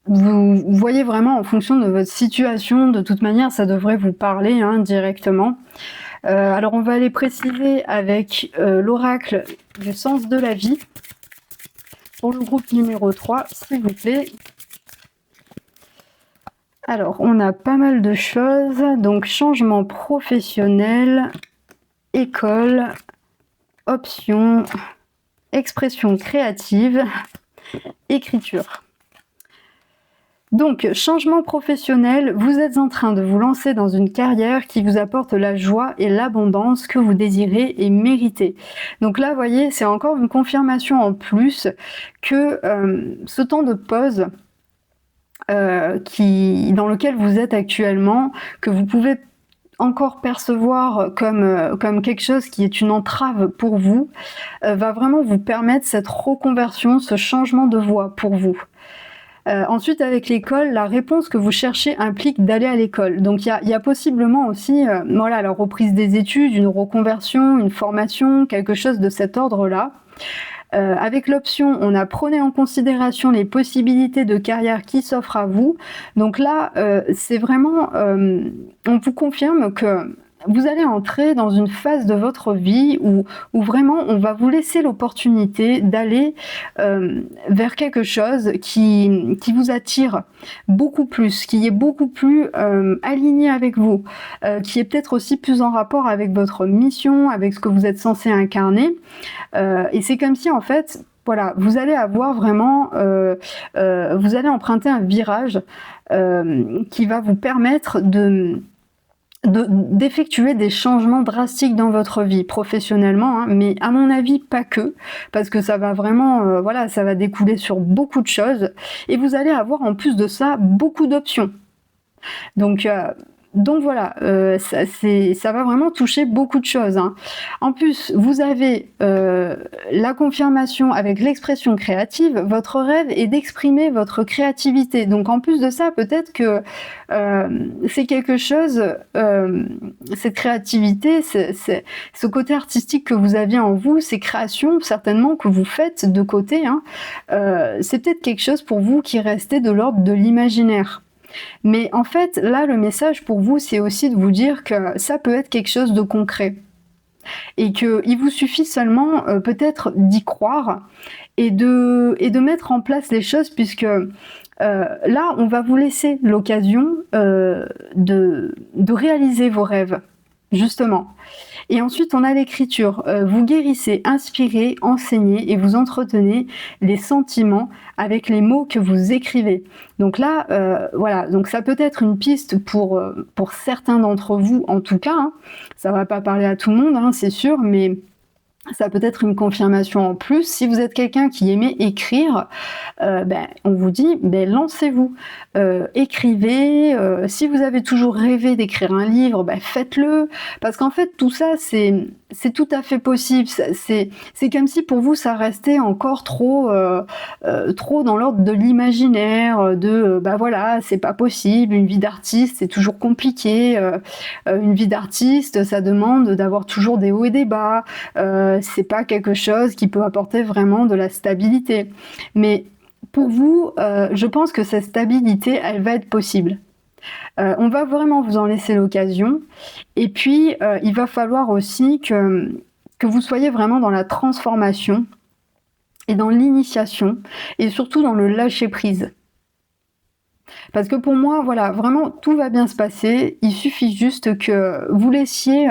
vous voyez vraiment en fonction de votre situation, de toute manière, ça devrait vous parler, hein, directement. Alors on va aller préciser avec l'oracle du sens de la vie. Pour le groupe numéro 3, s'il vous plaît. Alors, on a pas mal de choses. Donc, changement professionnel, école, options, expression créative, écriture. Donc, changement professionnel, vous êtes en train de vous lancer dans une carrière qui vous apporte la joie et l'abondance que vous désirez et méritez. Donc là, vous voyez, c'est encore une confirmation en plus que ce temps de pause dans lequel vous êtes actuellement, que vous pouvez encore percevoir comme quelque chose qui est une entrave pour vous, va vraiment vous permettre cette reconversion, ce changement de voie pour vous. Ensuite, avec l'école, la réponse que vous cherchez implique d'aller à l'école. Donc, il y a possiblement aussi voilà, la reprise des études, une reconversion, une formation, quelque chose de cet ordre-là. Avec l'option, on a prenez en considération les possibilités de carrière qui s'offrent à vous. Donc là, c'est vraiment, on vous confirme que vous allez entrer dans une phase de votre vie où vraiment on va vous laisser l'opportunité d'aller vers quelque chose qui vous attire beaucoup plus, qui est beaucoup plus aligné avec vous, qui est peut-être aussi plus en rapport avec votre mission, avec ce que vous êtes censé incarner. Et c'est comme si en fait, voilà, vous allez avoir vraiment, vous allez emprunter un virage qui va vous permettre d'effectuer des changements drastiques dans votre vie professionnellement, hein, mais à mon avis pas que, parce que ça va vraiment, voilà, ça va découler sur beaucoup de choses, et vous allez avoir en plus de ça beaucoup d'options. Donc voilà, ça va vraiment toucher beaucoup de choses, hein. En plus, vous avez la confirmation avec l'expression créative. Votre rêve est d'exprimer votre créativité. Donc en plus de ça, peut-être que c'est quelque chose, cette créativité, ce côté artistique que vous aviez en vous, ces créations certainement que vous faites de côté, hein, c'est peut-être quelque chose pour vous qui restait de l'ordre de l'imaginaire. Mais en fait, là, le message pour vous, c'est aussi de vous dire que ça peut être quelque chose de concret. Et qu'il vous suffit seulement peut-être d'y croire et de mettre en place les choses, puisque là, on va vous laisser l'occasion de réaliser vos rêves, justement. Et ensuite, on a l'écriture. Vous guérissez, inspirez, enseignez et vous entretenez les sentiments avec les mots que vous écrivez. Donc là, voilà, donc ça peut être une piste pour certains d'entre vous, en tout cas, hein. Ça va pas parler à tout le monde, hein, c'est sûr, mais ça peut être une confirmation en plus. Si vous êtes quelqu'un qui aimait écrire, on vous dit, lancez-vous, écrivez. Si vous avez toujours rêvé d'écrire un livre, faites-le. Parce qu'en fait, tout ça, c'est tout à fait possible. C'est comme si pour vous, ça restait encore trop dans l'ordre de l'imaginaire, voilà, c'est pas possible. Une vie d'artiste, c'est toujours compliqué. Une vie d'artiste, ça demande d'avoir toujours des hauts et des bas. C'est pas quelque chose qui peut apporter vraiment de la stabilité. Mais pour vous, je pense que cette stabilité, elle va être possible. On va vraiment vous en laisser l'occasion. Et puis, il va falloir aussi que vous soyez vraiment dans la transformation et dans l'initiation et surtout dans le lâcher-prise. Parce que pour moi, voilà, vraiment, tout va bien se passer. Il suffit juste que vous laissiez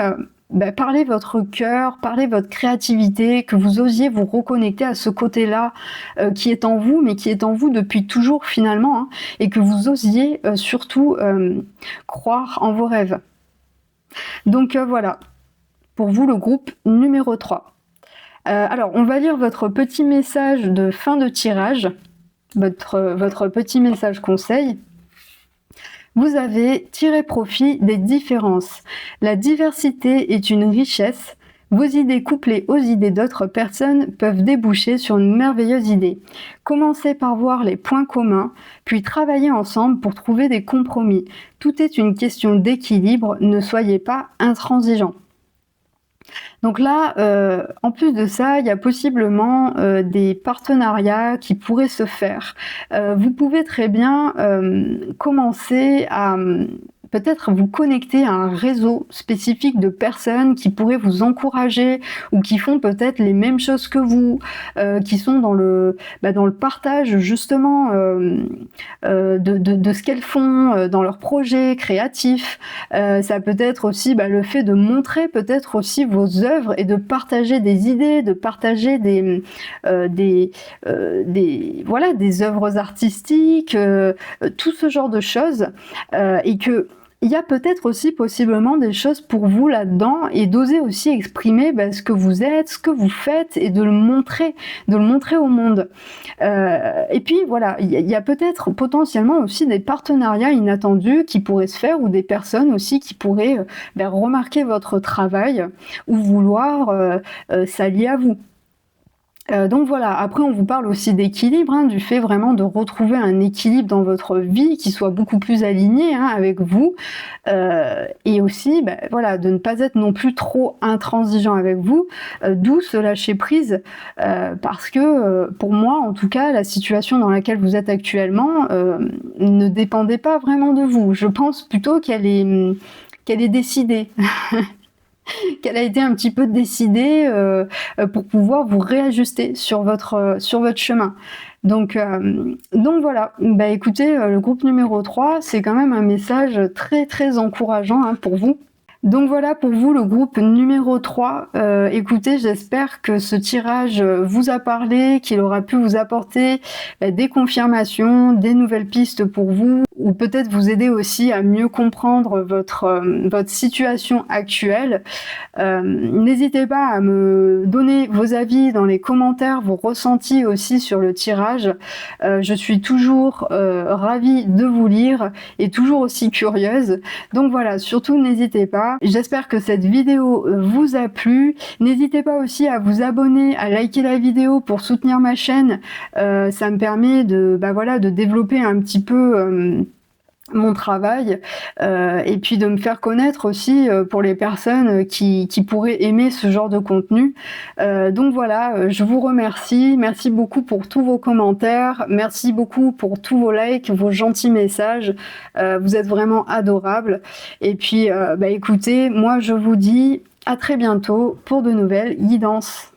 parler votre cœur, parler votre créativité, que vous osiez vous reconnecter à ce côté-là qui est en vous, mais qui est en vous depuis toujours finalement, hein, et que vous osiez surtout croire en vos rêves. Donc voilà, pour vous le groupe numéro 3. Alors, on va lire votre petit message de fin de tirage, votre petit message conseil. Vous avez tiré profit des différences. La diversité est une richesse. Vos idées couplées aux idées d'autres personnes peuvent déboucher sur une merveilleuse idée. Commencez par voir les points communs, puis travaillez ensemble pour trouver des compromis. Tout est une question d'équilibre, ne soyez pas intransigeants. Donc là, en plus de ça, il y a possiblement des partenariats qui pourraient se faire. Vous pouvez très bien commencer à peut-être vous connecter à un réseau spécifique de personnes qui pourraient vous encourager ou qui font peut-être les mêmes choses que vous, qui sont dans le partage justement de ce qu'elles font dans leurs projets créatifs. Ça peut être aussi le fait de montrer peut-être aussi vos œuvres et de partager des idées, de partager des œuvres artistiques, tout ce genre de choses, et que il y a peut-être aussi possiblement des choses pour vous là-dedans, et d'oser aussi exprimer ce que vous êtes, ce que vous faites, et de le montrer au monde. Et puis voilà, il y a peut-être potentiellement aussi des partenariats inattendus qui pourraient se faire, ou des personnes aussi qui pourraient remarquer votre travail ou vouloir s'allier à vous. Donc voilà, après on vous parle aussi d'équilibre, du fait vraiment de retrouver un équilibre dans votre vie qui soit beaucoup plus aligné avec vous, et aussi voilà, de ne pas être non plus trop intransigeant avec vous, d'où ce lâcher prise, parce que pour moi en tout cas, la situation dans laquelle vous êtes actuellement ne dépendait pas vraiment de vous. Je pense plutôt qu'elle est décidée. Qu'elle a été un petit peu décidée pour pouvoir vous réajuster sur votre chemin. Donc voilà, écoutez, le groupe numéro 3, c'est quand même un message très très encourageant pour vous. Donc voilà pour vous le groupe numéro 3. Écoutez, j'espère que ce tirage vous a parlé, qu'il aura pu vous apporter des confirmations, des nouvelles pistes pour vous, ou peut-être vous aider aussi à mieux comprendre votre situation actuelle. N'hésitez pas à me donner vos avis dans les commentaires, vos ressentis aussi sur le tirage. Je suis toujours ravie de vous lire et toujours aussi curieuse. Donc voilà, surtout n'hésitez pas. J'espère que cette vidéo vous a plu. N'hésitez pas aussi à vous abonner, à liker la vidéo pour soutenir ma chaîne. Ça me permet de développer un petit peu mon travail, et puis de me faire connaître aussi pour les personnes qui pourraient aimer ce genre de contenu. Donc voilà, je vous remercie. Merci beaucoup pour tous vos commentaires. Merci beaucoup pour tous vos likes, vos gentils messages. Vous êtes vraiment adorables. Et puis, écoutez, moi je vous dis à très bientôt pour de nouvelles guidances.